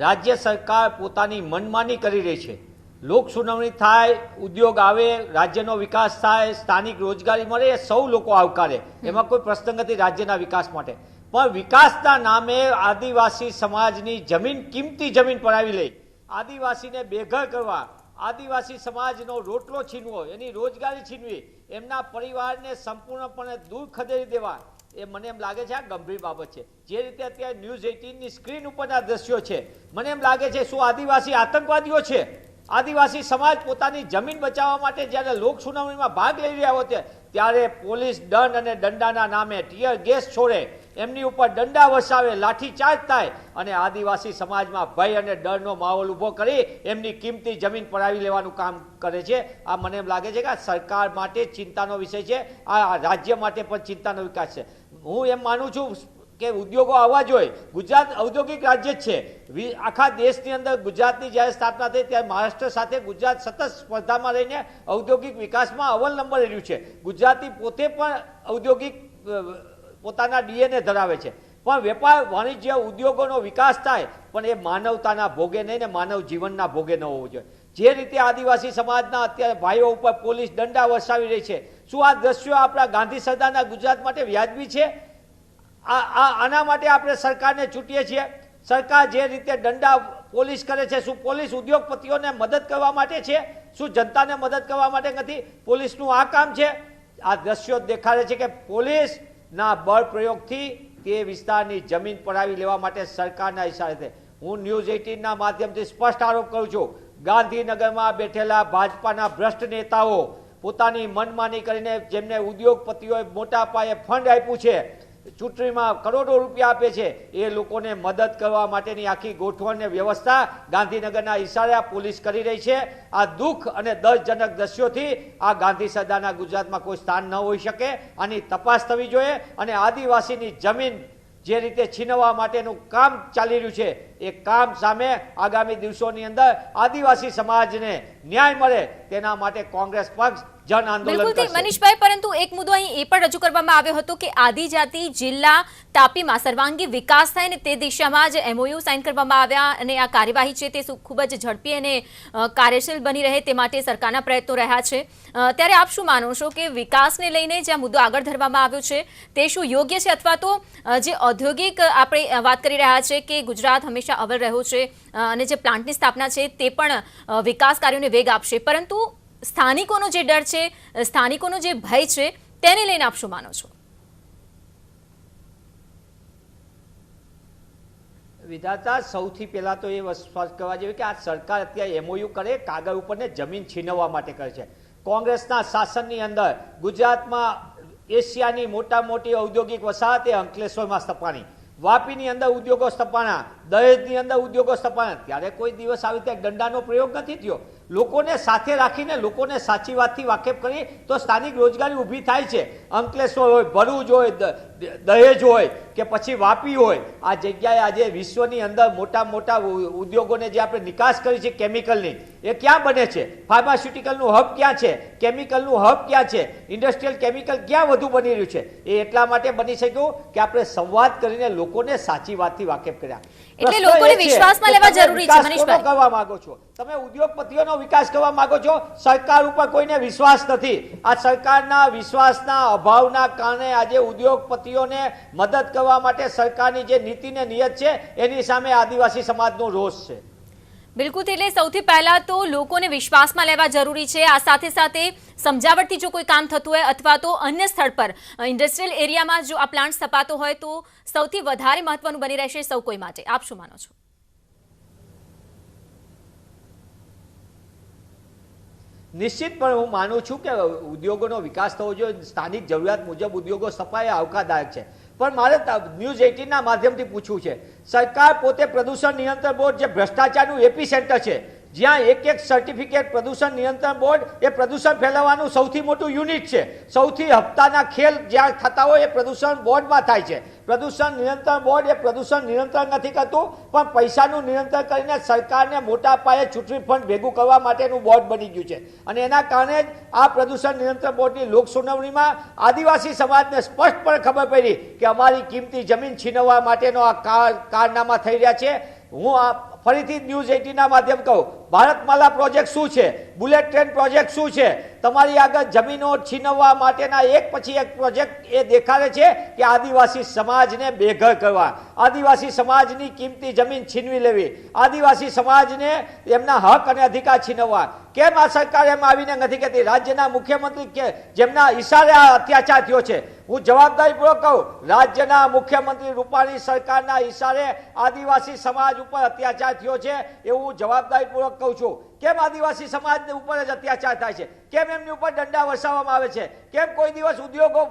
રાજ્ય સરકાર પોતાની મનમાની કરી રહી છે, લોક સુનાવણી થાય, ઉદ્યોગ આવે, રાજ્યનો વિકાસ થાય, સ્થાનિક રોજગારી મળે, એ સૌ લોકો આવકારે, એમાં કોઈ પ્રશ્ન નથી રાજ્યના વિકાસ માટે, પણ વિકાસના નામે આદિવાસી સમાજની જમીન, કિંમતી જમીન પડાવી લઈ, આદિવાસીને બેઘર કરવા, આદિવાસી સમાજનો રોટલો છીનવો, એની રોજગારી છીનવી, એમના પરિવારને સંપૂર્ણપણે દૂર ખદેડી દેવા, એ મને એમ લાગે છે આ ગંભીર બાબત છે. જે રીતે અત્યારે ન્યૂઝ 18ની સ્ક્રીન ઉપરના દ્રશ્યો છે, મને એમ લાગે છે શું આદિવાસી આતંકવાદીઓ છે? આદિવાસી સમાજ પોતાની જમીન બચાવવા માટે જ્યારે લોક સુનાવણીમાં ભાગ લઈ રહ્યા હોય ત્યારે પોલીસ દંડ અને દંડાના નામે ટીયર ગેસ છોડે, એમની ઉપર દંડા વસાવે, લાઠીચાર્જ થાય અને આદિવાસી સમાજમાં ભય અને ડરનો માહોલ ઊભો કરી એમની કિંમતી જમીન પડાવી લેવાનું કામ કરે છે. આ મને એમ લાગે છે કે આ સરકાર માટે ચિંતાનો વિષય છે, આ રાજ્ય માટે પણ ચિંતાનો વિકાસ છે. હું એમ માનું છું કે ઉદ્યોગો આવવા જોઈએ. ગુજરાત ઔદ્યોગિક રાજ્ય જ છે. આખા દેશની અંદર ગુજરાતની જ્યારે સ્થાપના થઈ ત્યારે મહારાષ્ટ્ર સાથે ગુજરાત સતત સ્પર્ધામાં રહીને ઔદ્યોગિક વિકાસમાં અવ્વલ નંબર રહ્યું છે. ગુજરાતી પોતે પણ ઔદ્યોગિક પોતાના ડીએનએ ધરાવે છે, પણ વેપાર વાણિજ્ય ઉદ્યોગોનો વિકાસ થાય પણ એ માનવતાના ભોગે નહીં ને માનવ જીવનના ભોગે ન હોવો જોઈએ. જે રીતે આદિવાસી સમાજના અત્યારે ભાઈઓ ઉપર પોલીસ દંડા વસાવી રહી છે, શું આ દ્રશ્યો આપણા ગાંધી સરદારના ગુજરાત માટે વ્યાજબી છે? આના માટે આપણે સરકારને ચૂંટીએ છીએ. સરકાર જે રીતે દંડા પોલીસ કરે છે, શું પોલીસ ઉદ્યોગપતિઓને મદદ કરવા માટે છે? શું જનતાને મદદ કરવા માટે નથી? પોલીસનું આ કામ છે. આ દ્રશ્યો દેખાડે છે કે પોલીસના બળ પ્રયોગથી તે વિસ્તારની જમીન પડાવી લેવા માટે સરકારના ઇશારે છે. હું ન્યૂઝ 18ના માધ્યમથી સ્પષ્ટ આરોપ કરું છું, ગાંધીનગરમાં બેઠેલા ભાજપાના ભ્રષ્ટ નેતાઓ પોતાની મનમાની કરીને જેમને ઉદ્યોગપતિઓએ મોટા પાયે ફંડ આપ્યું છે, ચૂંટણીમાં કરોડો રૂપિયા આપે છે, એ લોકોને મદદ કરવા માટેની આખી ગોઠવણ ને વ્યવસ્થા ગાંધીનગરના ઇશારે આ પોલીસ કરી રહી છે. આ દુઃખ અને દર્દજનક દ્રશ્યોથી આ ગાંધી સરદારના ગુજરાતમાં કોઈ સ્થાન ન હોઈ શકે. આની તપાસ થવી જોઈએ અને આદિવાસીની જમીન જે રીતે છીનવવા માટેનું કામ ચાલી રહ્યું છે એ કામ સામે આગામી દિવસોની અંદર આદિવાસી સમાજને ન્યાય મળે તેના માટે કોંગ્રેસ પક્ષ જન આંદોલન કરશે. મનીષભાઈ, પરંતુ એક મુદ્દો અહીં એ પણ રજૂ કરવામાં આવ્યો હતો કે આદિજાતિ જિલ્લા તાપીમાં સર્વાંગી વિકાસ થાય ને તે દિશામાં જ MOU સાઇન કરવામાં આવ્યા અને આ કાર્યવાહી છે તે ખૂબ જ ઝડપી અને કાર્યશીલ બની રહે તે માટે સરકારના પ્રયત્નો રહ્યા છે. ત્યારે આપ શું માનો છો કે વિકાસને લઈને જે આ મુદ્દો આગળ ધરવામાં આવ્યો છે તે શું યોગ્ય છે, અથવા તો જે ઔદ્યોગિક આપણે વાત કરી રહ્યા છે કે ગુજરાત હંમેશા અવ્વલ રહ્યો છે અને જે પ્લાન્ટની સ્થાપના છે તે પણ વિકાસ કાર્યોને વેગ આપશે, પરંતુ સ્થાનિકોનો જે ડર છે, સ્થાનિકોનો જે ભય છે તેને લઈને આપ શું માનો છો? વિધાતા, સૌથી પહેલા તો એ સ્પષ્ટ કરવા જોઈએ કે આ સરકાર અત્યારે MOU કરે કાગળ ઉપર ને જમીન છીનવવા માટે કરે છે. કોંગ્રેસના શાસનની અંદર ગુજરાતમાં એશિયાની મોટા મોટી ઔદ્યોગિક વસાહત એ અંકલેશ્વરમાં સ્થપાણી, વાપીની અંદર ઉદ્યોગો સ્થપાણા, દહેજની અંદર ઉદ્યોગો સ્થપાણા. ત્યારે કોઈ દિવસ આવી રીતે દંડાનો પ્રયોગ નથી થયો. લોકોને સાથે રાખીને લોકોને સાચી વાતથી વાકેફ કરી તો સ્થાનિક રોજગારી ઊભી થાય છે. અંકલેશ્વર હોય, ભરૂચ હોય, દહેજ હોય કે પછી વાપી હોય, આ જગ્યાએ આજે વિશ્વની અંદર મોટા મોટા ઉદ્યોગોને જે આપણે નિકાસ કરી છે કેમિકલની, એ ક્યાં બને છે? ફાર્માસ્યુટિકલનું હબ ક્યાં છે? કેમિકલનું હબ ક્યાં છે? ઇન્ડસ્ટ્રીયલ કેમિકલ ક્યાં વધુ બની રહ્યું છે? એ એટલા માટે બની શક્યું કે આપણે સંવાદ કરીને લોકોને સાચી વાતથી વાકેફ કર્યા. એટલે લોકોને વિશ્વાસમાં લેવા જરૂરી છે. મનીષભાઈ, કરવા માંગો છો તમે ઉદ્યોગપતિઓનો વિકાસ કરવા માંગો છો, સરકાર ઉપર કોઈને વિશ્વાસ નથી. આ સરકારના વિશ્વાસના અભાવના કારણે આજે ઉદ્યોગપતિઓને મદદ કરવા માટે સરકારની જે નીતિ ને નિયત છે એની સામે આદિવાસી સમાજનો રોષ છે. બિલકુલ, એટલે સૌથી પહેલા તો લોકોને વિશ્વાસમાં લેવા જરૂરી છે. આ સાથે સાથે સમજાવટથી જો કોઈ કામ થતું હોય અથવા તો અન્ય સ્થળ પર ઇન્ડસ્ટ્રીયલ એરિયામાં જો આ પ્લાન્ટ સ્થપાતો હોય તો સૌથી વધારે મહત્વનું બની રહેશે સૌ કોઈ માટે. આપ શું માનો છો? નિશ્ચિતપણે હું માનું છું કે ઉદ્યોગોનો વિકાસ થવો જોઈએ, સ્થાનિક જરૂરિયાત મુજબ ઉદ્યોગો સ્થપાય આવકારદાયક છે, પણ મારે ન્યૂઝ 18ના માધ્યમથી પૂછવું છે, સરકાર પોતે પ્રદૂષણ નિયંત્રણ બોર્ડ જે ભ્રષ્ટાચારનું એપી સેન્ટર છે, જ્યાં એક સર્ટિફિકેટ પ્રદૂષણ નિયંત્રણ બોર્ડ એ પ્રદૂષણ ફેલાવવાનું સૌથી મોટું યુનિટ છે, સૌથી હપ્તાના ખેલ જ્યાં થતા હોય એ પ્રદૂષણ બોર્ડમાં થાય છે. પ્રદૂષણ નિયંત્રણ બોર્ડ એ પ્રદૂષણ નિયંત્રણ નથી કરતું, પણ પૈસાનું નિયંત્રણ કરીને સરકારને મોટા પાયે ચૂંટણી ફંડ ભેગું કરવા માટેનું બોર્ડ બની ગયું છે. અને એના કારણે જ આ પ્રદૂષણ નિયંત્રણ બોર્ડની લોક સુનાવણીમાં આદિવાસી સમાજને સ્પષ્ટપણે ખબર પડી કે અમારી કિંમતી જમીન છીનવવા માટેનો આ કારનામા થઈ રહ્યા છે. હું આ ફરીથી ન્યૂઝ 18ના માધ્યમ કહું, ભારતમાલા પ્રોજેક્ટ શું છે, બુલેટ ટ્રેન પ્રોજેક્ટ શું છે, તમારી આગળ જમીનો છીનવવા માટેના એક પછી એક પ્રોજેક્ટ એ દેખાડે છે કે આદિવાસી સમાજને બેઘર કરવા, આદિવાસી સમાજની કિંમતી જમીન છીનવી લેવી, આદિવાસી સમાજને એમના હક અને અધિકાર છીનવવા. કેમ આ સરકાર એમ આવીને નથી કહેતી? રાજ્યના મુખ્યમંત્રી કે જેમના ઈશારે આ અત્યાચાર થયો છે, હું જવાબદારીપૂર્વક કહું, રાજ્યના મુખ્યમંત્રી રૂપાણી સરકારના ઈશારે આદિવાસી સમાજ ઉપર અત્યાચાર થયો છે એવું જવાબદારીપૂર્વક કહું છું. કેમ આદિવાસી સમાજ ઉપર જ અત્યાચાર થાય છે? કેમ એમની ઉપર દંડા વરસાવવામાં આવે છે? કેમ કોઈ દિવસ ઉદ્યોગો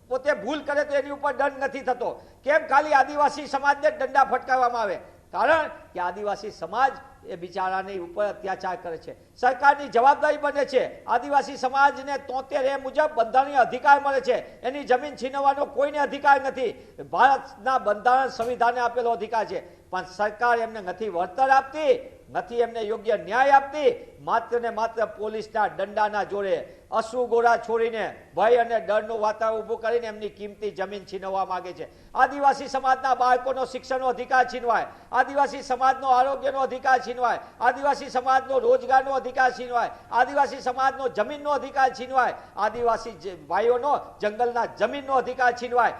પોતે ભૂલ કરે તો એની ઉપર દંડ નથી થતો? કેમ ખાલી આદિવાસી સમાજને દંડા ફટકારવામાં આવે? કારણ કે આદિવાસી સમાજ એ બિચારાની ઉપર અત્યાચાર કરે છે. સરકારની જવાબદારી બને છે આદિવાસી સમાજને 73A મુજબ બંધારણીય અધિકાર મળે છે, એની જમીન છીનવવાનો કોઈને અધિકાર નથી. ભારતના બંધારણ સંવિધાને આપેલો અધિકાર છે, પણ સરકાર એમને નથી વળતર આપતી, નથી એમને યોગ્ય ન્યાય આપતી. માત્ર ને માત્ર પોલીસના દંડાના જોડે અશ્રુ ગોળા છોડીને ભય અને ડરનું વાતાવરણ ઊભું કરીને એમની કિંમતી જમીન છીનવવા માંગે છે. આદિવાસી સમાજના બાળકોનો શિક્ષણનો અધિકાર છીનવાય, આદિવાસી સમાજનો આરોગ્યનો અધિકાર છીનવાય, આદિવાસી સમાજનો રોજગારનો અધિકાર છીનવાય, આદિવાસી સમાજનો જમીનનો અધિકાર છીનવાય, આદિવાસી ભાઈઓનો જંગલના જમીનનો અધિકાર છીનવાય.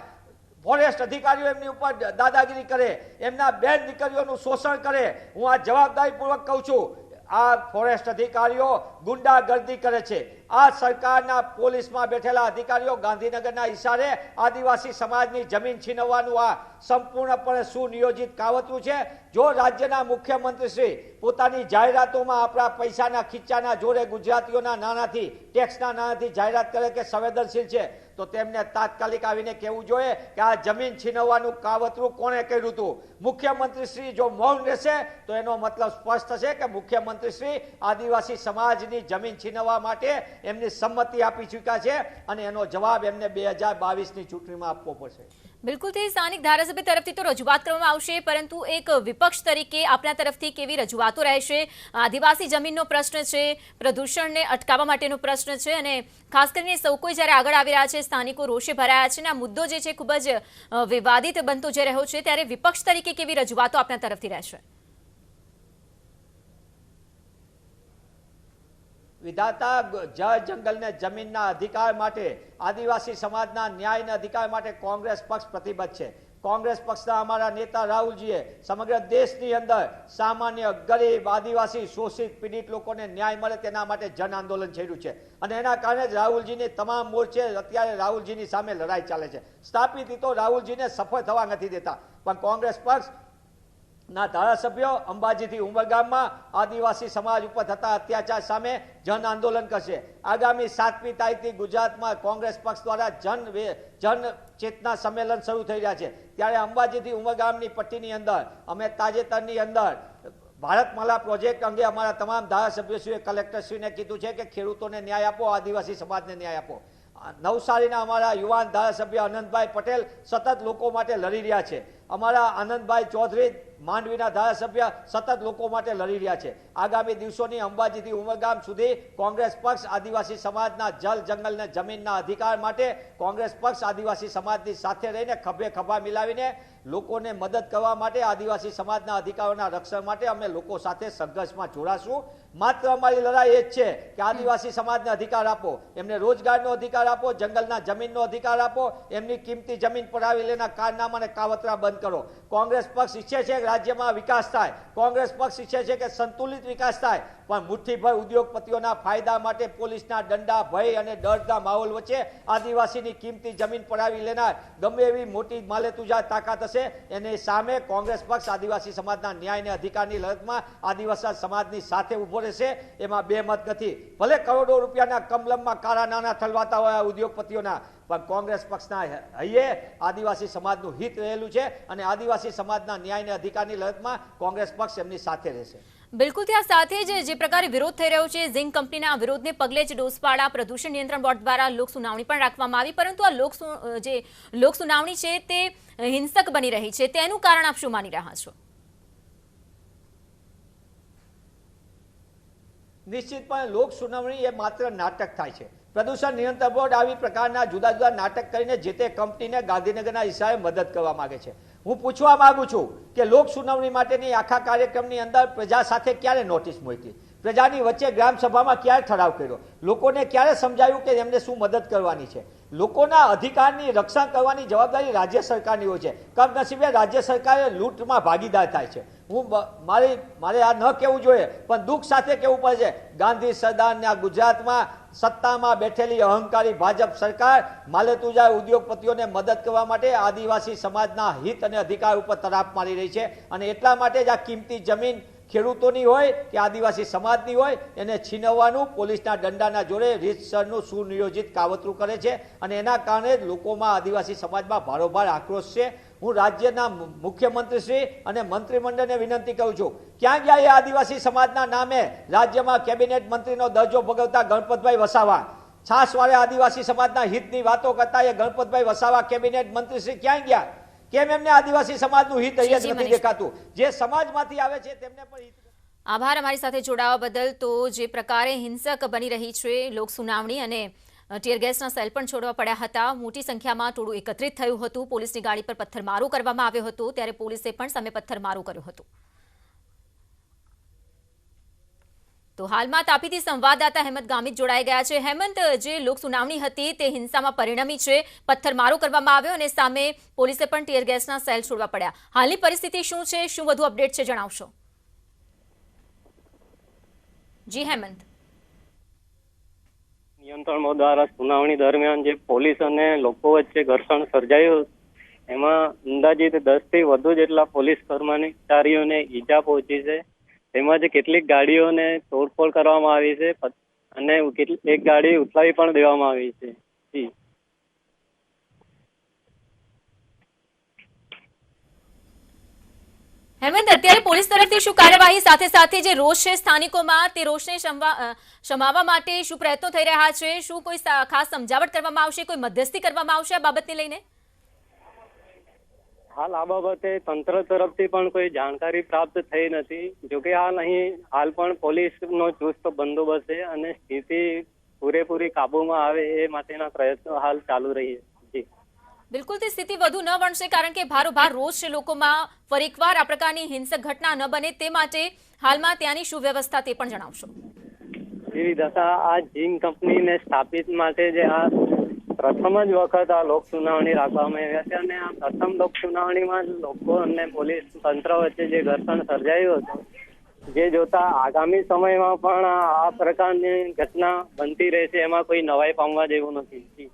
ફોરેસ્ટ અધિકારીઓ એમની ઉપર દાદાગીરી કરે, એમના બેન દીકરીઓનું શોષણ કરે. હું આ જવાબદારીપૂર્વક કહું છું, આ ફોરેસ્ટ અધિકારીઓ ગુંડાગર્દી કરે છે. આ સરકારના પોલીસમાં બેઠેલા અધિકારીઓ ગાંધીનગરના ઈશારે આદિવાસી સમાજની જમીન છીનવવાનું આ સંપૂર્ણપણે સુનિયોજિત કાવતરું છે. જો રાજ્યના મુખ્યમંત્રી શ્રી પોતાની જાહેરાતોમાં આપણા પૈસાના ખીચાના જોડે ગુજરાતીઓના નાણાંથી, ટેક્સના નાણાંથી જાહેરાત કરે કે સંવેદનશીલ છે, તો તેમને તાત્કાલિક આવીને કહેવું જોઈએ કે આ જમીન છીનવવાનું કાવતરું કોણે કર્યું હતું. મુખ્યમંત્રી શ્રી જો મૌન રહેશે તો એનો મતલબ સ્પષ્ટ થશે કે મુખ્યમંત્રી શ્રી આદિવાસી સમાજની જમીન છીનવવા માટે એમની સંમતિ આપી ચૂક્યા છે અને એનો જવાબ એમને 2022ની ચૂંટણીમાં આપવો પડશે. બિલકુલ, તે સ્થાનિક ધારાસભ્ય તરફથી તો રજૂઆત કરવામાં આવશે, પરંતુ એક વિપક્ષ તરીકે આપના તરફથી કેવી રજૂઆતો રહેશે? આદિવાસી જમીનનો પ્રશ્ન છે, પ્રદૂષણને અટકાવવા માટેનો પ્રશ્ન છે, અને ખાસ કરીને સૌ કોઈ જ્યારે આગળ આવી રહ્યા છે, સ્થાનિકો રોષે ભરાયા છે અને આ મુદ્દો જે છે ખૂબ જ વિવાદિત બનતો જઈ રહ્યો છે, ત્યારે વિપક્ષ તરીકે કેવી રજૂઆતો આપના તરફથી રહેશે? વિધાતા જળ જંગલ ને જમીનના અધિકાર માટે, આદિવાસી સમાજના ન્યાયના અધિકાર માટે કોંગ્રેસ પક્ષ પ્રતિબદ્ધ છે. કોંગ્રેસ પક્ષના અમારા નેતા રાહુલજીએ સમગ્ર દેશની અંદર સામાન્ય ગરીબ આદિવાસી શોષિત પીડિત લોકોને ન્યાય મળે તેના માટે જન આંદોલન છેડ્યું છે અને એના કારણે જ રાહુલજીની તમામ મોરચે અત્યારે રાહુલજીની સામે લડાઈ ચાલે છે. સ્થાપિત તો રાહુલજીને સફળ થવા નથી દેતા, પણ કોંગ્રેસ પક્ષ ના ધારાસભ્યો અંબાજીથી ઉમરગામમાં આદિવાસી સમાજ ઉપર થતા અત્યાચાર સામે જન આંદોલન કરશે. આગામી 7મી તારીખથી ગુજરાતમાં કોંગ્રેસ પક્ષ દ્વારા જન ચેતના સંમેલન શરૂ થઈ રહ્યા છે. ત્યારે અંબાજીથી ઉમરગામની પટ્ટીની અંદર અમે તાજેતરની અંદર ભારતમાલા પ્રોજેક્ટ અંગે અમારા તમામ ધારાસભ્યશ્રીએ કલેક્ટરશ્રીને કીધું છે કે ખેડૂતોને ન્યાય આપો, આદિવાસી સમાજને ન્યાય આપો. નવસારીના અમારા યુવાન ધારાસભ્ય આનંદભાઈ પટેલ સતત લોકો માટે લડી રહ્યા છે. અમારા આનંદભાઈ ચૌધરી માંડવીના ધારાસભ્ય સતત લોકો માટે લડી રહ્યા છે. આગામી દિવસોની અંબાજીથી ઉમરગામ સુધી કોંગ્રેસ પક્ષ આદિવાસી સમાજના જલ જંગલ ને જમીનના અધિકાર માટે કોંગ્રેસ પક્ષ આદિવાસી સમાજની સાથે રહીને ખભે ખભા મિલાવીને લોકોને મદદ કરવા માટે, આદિવાસી સમાજના અધિકારોના રક્ષણ માટે અમે લોકો સાથે સંઘર્ષમાં જોડાશું. માત્ર અમારી લડાઈ એ જ છે કે આદિવાસી સમાજને અધિકાર આપો, એમને રોજગારનો અધિકાર આપો, જંગલના જમીનનો અધિકાર આપો, એમની કિંમતી જમીન પડાવી લેના કારનામા અને કાવતરા બંધ કરો. કોંગ્રેસ પક્ષ ઈચ્છે છે કે રાજ્યમાં વિકાસ થાય, કોંગ્રેસ પક્ષ ઈચ્છે છે કે સંતુલિત વિકાસ થાય, પણ મુઠ્ઠીભર ઉદ્યોગપતિઓના ફાયદા માટે પોલીસના દંડા, ભય અને ડરના માહોલ વચ્ચે આદિવાસીની કિંમતી જમીન પડાવી લેનાર ગમે એવી મોટી માલેતુજા તાકાત હશે એની સામે કોંગ્રેસ પક્ષ આદિવાસી સમાજના ન્યાય અને અધિકારની લડતમાં આદિવાસી સમાજની સાથે ઉભો રહેશે. એમાં બે મત નથી. ભલે કરોડો રૂપિયાના કમલમમાં કાળા નાણાં ઠલવાતા હોય ઉદ્યોગપતિઓના, પણ કોંગ્રેસ પક્ષના હૈયે આદિવાસી સમાજનું હિત રહેલું છે અને આદિવાસી સમાજના ન્યાય અને અધિકારની લડતમાં કોંગ્રેસ પક્ષ એમની સાથે રહેશે. બિલકુલ, ત્યાં સાથે જ જે પ્રકારે વિરોધ થઈ રહ્યો છે ઝિંક કંપનીના વિરોધને પગલે જ ડોસપાડા પ્રદૂષણ નિયંત્રણ બોર્ડ દ્વારા લોક સુનાવણી પણ રાખવામાં આવી, પરંતુ આ લોક સુનાવણી છે તે હિંસક બની રહી છે, તેનું કારણ આપ શું માની રહ્યા છો? નિશ્ચિતપણે લોક સુનાવણી એ માત્ર નાટક થાય છે. પ્રદૂષણ નિયંત્રણ બોર્ડ આવી પ્રકારના જુદા જુદા નાટક કરીને જે તે કંપનીને ગાંધીનગરના હિસાબે મદદ કરવા માંગે છે. હું પૂછવા માંગુ છું કે લોક સુનાવણી માટેની આખા કાર્યક્રમની અંદર પ્રજા સાથે ક્યારે નોટિસ મોકલી, પ્રજાની વચ્ચે ગ્રામ સભામાં ક્યારે ઠરાવ કર્યો, લોકોને ક્યારે સમજાવ્યું કે એમને શું મદદ કરવાની છે? લોકોના અધિકારની રક્ષણ કરવાની જવાબદારી રાજ્ય સરકારની હોય છે. કમનસીબે રાજ્ય સરકારે લૂંટમાં ભાગીદાર થાય છે. મારે આ ન કહેવું જોઈએ, પણ દુઃખ સાથે કહેવું પડે છે, ગાંધી સરદારના ગુજરાતમાં સત્તામાં બેઠેલી અહંકારી ભાજપ સરકાર માલેતુજા ઉદ્યોગપતિઓને મદદ કરવા માટે આદિવાસી સમાજના હિત અને અધિકાર ઉપર તરાપ મારી રહી છે. અને એટલા માટે જ આ કિંમતી જમીન ખેડૂતોની હોય કે આદિવાસી સમાજની હોય એને છીનવવાનું પોલીસના દંડાના જોડે રીતસરનું સુનિયોજિત કાવતરું કરે છે અને એના કારણે જ લોકોમાં આદિવાસી સમાજમાં ભારોભાર આક્રોશ છે. હું રાજ્યના મુખ્યમંત્રીશ્રી અને મંત્રીમંડળને વિનંતી કરું છું, ક્યાં ગયા એ આદિવાસી સમાજના નામે રાજ્યમાં કેબિનેટ મંત્રીનો દરજ્જો ભોગવતા ગણપતભાઈ વસાવા, છાસવાળે આદિવાસી સમાજના હિતની વાતો કરતા એ ગણપતભાઈ વસાવા કેબિનેટ મંત્રીશ્રી ક્યાં ગયા? કેમ એમને આદિવાસી સમાજનું હિત અહીંયા જ નથી દેખાતું? જે સમાજમાંથી આવે છે તેમને પણ હિત. આભાર અમારી સાથે જોડાવા બદલ. તો જે પ્રકારે હિંસક બની રહી છે લોક સુનાવણી અને ટીયર ગેસના સેલ પણ છોડવા પડ્યા હતા, મોટી સંખ્યામાં ટોળું એકત્રિત થયું હતું, પોલીસની ગાડી પર પથ્થરમારો કરવામાં આવ્યો હતો, ત્યારે પોલીસે પણ સામે પથ્થરમારો કર્યો હતો. તો હાલમાં તાપીથી સંવાદદાતા હેમંત ગામિત જોડાઈ ગયા છે. હેમંત, જે લોક સુનાવણી હતી તે હિંસામાં પરિણમી છે, પથ્થરમારો કરવામાં આવ્યો અને સામે પોલીસે પણ ટીયર ગેસના સેલ છોડવા પડ્યા. હાલની પરિસ્થિતિ શું છે, શું વધુ અપડેટ છે, જણાવશો? જી હેમંત. નિયંત્રણ બોર્ડ દ્વારા સુનાવણી દરમિયાન જે પોલીસ અને લોકો વચ્ચે ઘર્ષણ સર્જાયું, એમાં અંદાજિત 10 થી વધુ જેટલા પોલીસ કર્મચારીઓને ઈજા પહોંચી છે. તેમાં કેટલીક ગાડીઓને તોડફોડ કરવામાં આવી છે અને એક ગાડી ઉઠાવી પણ દેવામાં આવી છે. જી હેમંત, અત્યારે પોલીસ તરફથી શું કાર્યવાહી, સાથે સાથે જે રોષ છે સ્થાનિકોમાં તે રોષને શમાવવા માટે શું પ્રયત્નો થઈ રહ્યા છે? શું કોઈ ખાસ સમજાવટ કરવામાં આવશે, કોઈ મધ્યસ્થી કરવામાં આવશે આ બાબતને લઈને? હાલ આ બાબતે તંત્ર તરફથી પણ કોઈ જાણકારી પ્રાપ્ત થઈ નથી. જોકે હાલ પણ પોલીસનો ચુસ્ત બંદોબસ્ત છે અને સ્થિતિ પૂરેપૂરી કાબુમાં આવે એ માટેના પ્રયત્નો હાલ ચાલુ રહી છે. બિલકુલ, તે સ્થિતિ વધુ ન બનશે, કારણ કે ભારોભાર રોષ છે લોકોમાં. ફરી એકવાર આ પ્રકારની હિંસક ઘટના ન બને તે માટે હાલમાં ત્યાંની શું વ્યવસ્થા તે પણ જણાવશો? એવી દશા આ ઝિંક કંપનીને સ્થાપિત માટે જે આ પ્રથમ જ વખત આ લોક સુનાવણી રાખવામાં આવી હતી અને આ પ્રથમ લોક સુનાવણીમાં લોકો અને પોલીસ તંત્ર વચ્ચે જે ઘર્ષણ સર્જાયું હતું, જે જોતા આગામી સમયમાં પણ આ પ્રકારની ઘટના બનતી રહેશે એમાં કોઈ નવાઈ પામવા જેવું નથી.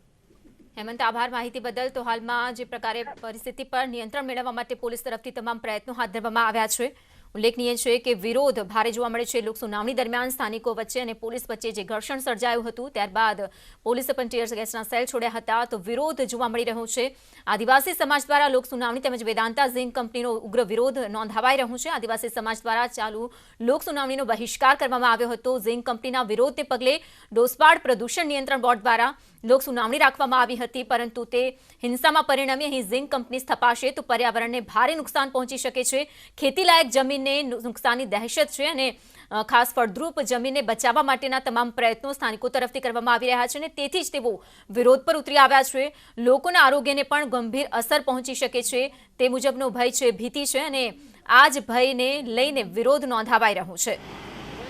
હેમંત, આભાર માહિતી બદલ. તો હાલમાં જે પ્રકારે પરિસ્થિતિ પર નિયંત્રણ મેળવવા માટે પોલીસ તરફથી તમામ પ્રયત્નો હાથ ધરવામાં આવ્યા છે. ઉલ્લેખનીય છે કે વિરોધ ભારે જોવા મળે છે લોક સુનાવણી દરમિયાન સ્થાનિકો વચ્ચે અને પોલીસ વચ્ચે જે ઘર્ષણ સર્જાયું હતું, ત્યારબાદ પોલીસે પણ ટીયર ગેસના સેલ છોડ્યા હતા. તો વિરોધ જોવા મળી રહ્યો છે. આદિવાસી સમાજ દ્વારા લોક સુનાવણી તેમજ વેદાંતા ઝિંક કંપનીનો ઉગ્ર વિરોધ નોંધાવાઈ રહ્યો છે. આદિવાસી સમાજ દ્વારા ચાલુ લોક સુનાવણીનો બહિષ્કાર કરવામાં આવ્યો હતો. ઝિંક કંપનીના વિરોધને પગલે ડોસપાડ પ્રદૂષણ નિયંત્રણ બોર્ડ દ્વારા લોક સુનાવણી રાખવામાં આવી હતી, પરંતુ તે હિંસામાં પરિણમી. અહીં ઝિંક કંપની સ્થપાશે તો પર્યાવરણને ભારે નુકસાન પહોંચી શકે છે. ખેતીલાયક જમીનને નુકસાનની દહેશત છે અને ખાસ ફળદ્રુપ જમીનને બચાવવા માટેના તમામ પ્રયત્નો સ્થાનિકો તરફથી કરવામાં આવી રહ્યા છે અને તેથી જ તેઓ વિરોધ પર ઉતરી આવ્યા છે. લોકોના આરોગ્યને પણ ગંભીર અસર પહોંચી શકે છે તે મુજબનો ભય છે, ભીતિ છે અને આ જ ભયને લઈને વિરોધ નોંધાવાઈ રહ્યો છે.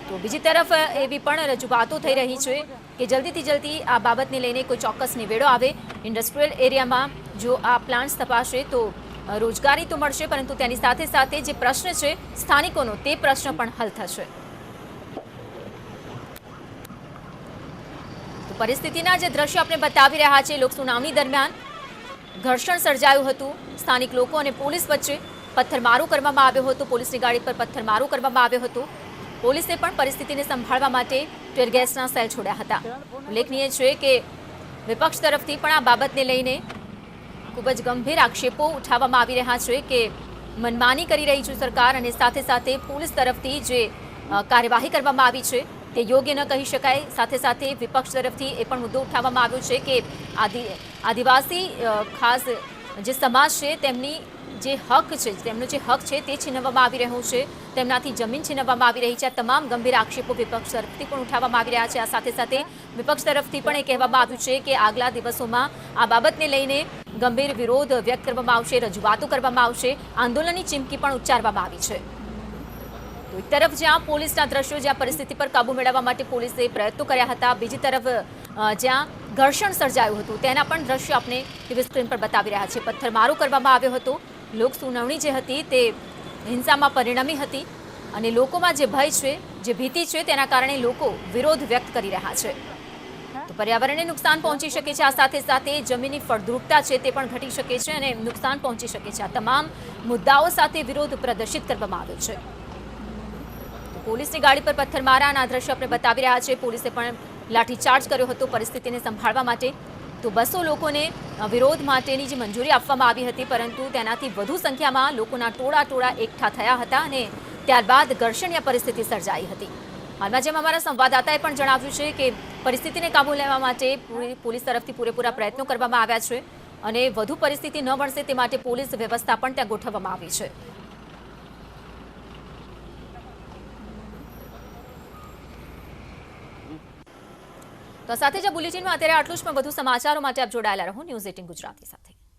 તો બીજી તરફ એવી પણ રજૂઆતો થઈ રહી છે કે જલ્દીથી જલ્દી આ બાબતને લઈને કોઈ ચોક્કસ નિવેડો આવે. ઇન્ડસ્ટ્રીયલ એરિયામાં જો આ પ્લાન્ટ તપાસે તો રોજગારી તો મળશે, પરંતુ તેની સાથે સાથે જે પ્રશ્ન છે સ્થાનિકોનો તે પ્રશ્ન પણ હલ થશે. તો પરિસ્થિતિના જે દ્રશ્યો આપણે બતાવી રહ્યા છે, લોક સુનાવણી દરમિયાન ઘર્ષણ સર્જાયું હતું. સ્થાનિક લોકો અને પોલીસ વચ્ચે પથ્થરમારો કરવામાં આવ્યો હતો, પોલીસની ગાડી પર પથ્થરમારો કરવામાં આવ્યો હતો. પોલીસે પણ પરિસ્થિતિને સંભાળવા માટે ટીયર ગેસના સેલ છોડ્યા હતા. ઉલ્લેખનીય છે કે વિપક્ષ તરફથી પણ આ બાબતને લઈને ખૂબ જ ગંભીર આક્ષેપો ઉઠાવવામાં આવી રહ્યા છે કે મનમાની કરી રહી છે સરકાર, અને સાથે સાથે પોલીસ તરફથી જે કાર્યવાહી કરવામાં આવી છે તે યોગ્ય ન કહી શકાય. સાથે સાથે વિપક્ષ તરફથી એ પણ મુદ્દો ઉઠાવવામાં આવ્યો છે કે આદિવાસી ખાસ જે સમાજ છે તેમની જે હક છે, તેમનો જે હક છે તે છીનવવામાં આવી રહ્યો છે, તેમનાથી જમીન છીનવવામાં આવી રહી છે. આ તમામ ગંભીર આક્ષેપો વિપક્ષ તરફથી પણ ઉઠાવવામાં આવી રહ્યા છે. આ સાથે સાથે વિપક્ષ તરફથી પણ એ કહેવામાં આવ્યું છે કે આગલા દિવસોમાં આ બાબતને લઈને ગંભીર વિરોધ વ્યક્ત કરવામાં આવશે, રજૂઆતો કરવામાં આવશે, આંદોલનની ચીમકી પણ ઉચ્ચારવામાં આવી છે. તો એક તરફ જ્યાં પોલીસના દ્રશ્યો, જ્યાં પરિસ્થિતિ પર કાબુ મેળવવા માટે પોલીસે પ્રયત્નો કર્યા હતા, બીજી તરફ જ્યાં ઘર્ષણ સર્જાયું હતું તેના પણ દ્રશ્યો આપણે ટીવી સ્ક્રીન પર બતાવી રહ્યા છે. પથ્થરમારો કરવામાં આવ્યો હતો, લોક સુનાવણી જે હતી તે હિંસામાં પરિણમી હતી, અને લોકોમાં જે ભય છે, જે ભીતિ છે, તેના કારણે લોકો વિરોધ વ્યક્ત કરી રહ્યા છે. તો પર્યાવરણને નુકસાન પહોંચી શકે છે. આ સાથે સાથે જમીનની ફળદ્રુપતા છે તે પણ ઘટી શકે છે અને નુકસાન પહોંચી શકે છે. આ તમામ મુદ્દાઓ સાથે વિરોધ પ્રદર્શિત કરવામાં આવ્યો છે. પોલીસની ગાડી પર પથ્થરમારાના દ્રશ્યો આપણે બતાવી રહ્યા છે. પોલીસે પણ લાઠીચાર્જ કર્યો હતો પરિસ્થિતિને સંભાળવા માટે. તો 200 લોકોને વિરોધ માટેની જે મંજૂરી આપવામાં આવી હતી, પરંતુ તેનાથી વધુ સંખ્યામાં લોકોના ટોળા એકઠા થયા હતા અને ત્યારબાદ ઘર્ષણ્ય પરિસ્થિતિ સર્જાઈ હતી. હાલમાં જેમ અમારા સંવાદદાતાએ પણ જણાવ્યું છે કે પરિસ્થિતિને કાબૂ લેવા માટે પોલીસ તરફથી પૂરેપૂરા પ્રયત્નો કરવામાં આવ્યા છે અને વધુ પરિસ્થિતિ ન વણસે તે માટે પોલીસ વ્યવસ્થા પણ ત્યાં ગોઠવવામાં આવી છે. તો સાથે જ બુલેટિનમાં અત્યારે આટલું જ, પણ વધુ સમાચારો માટે આપ જોડાયેલા રહો ન્યૂઝ 18 ગુજરાતી સાથે.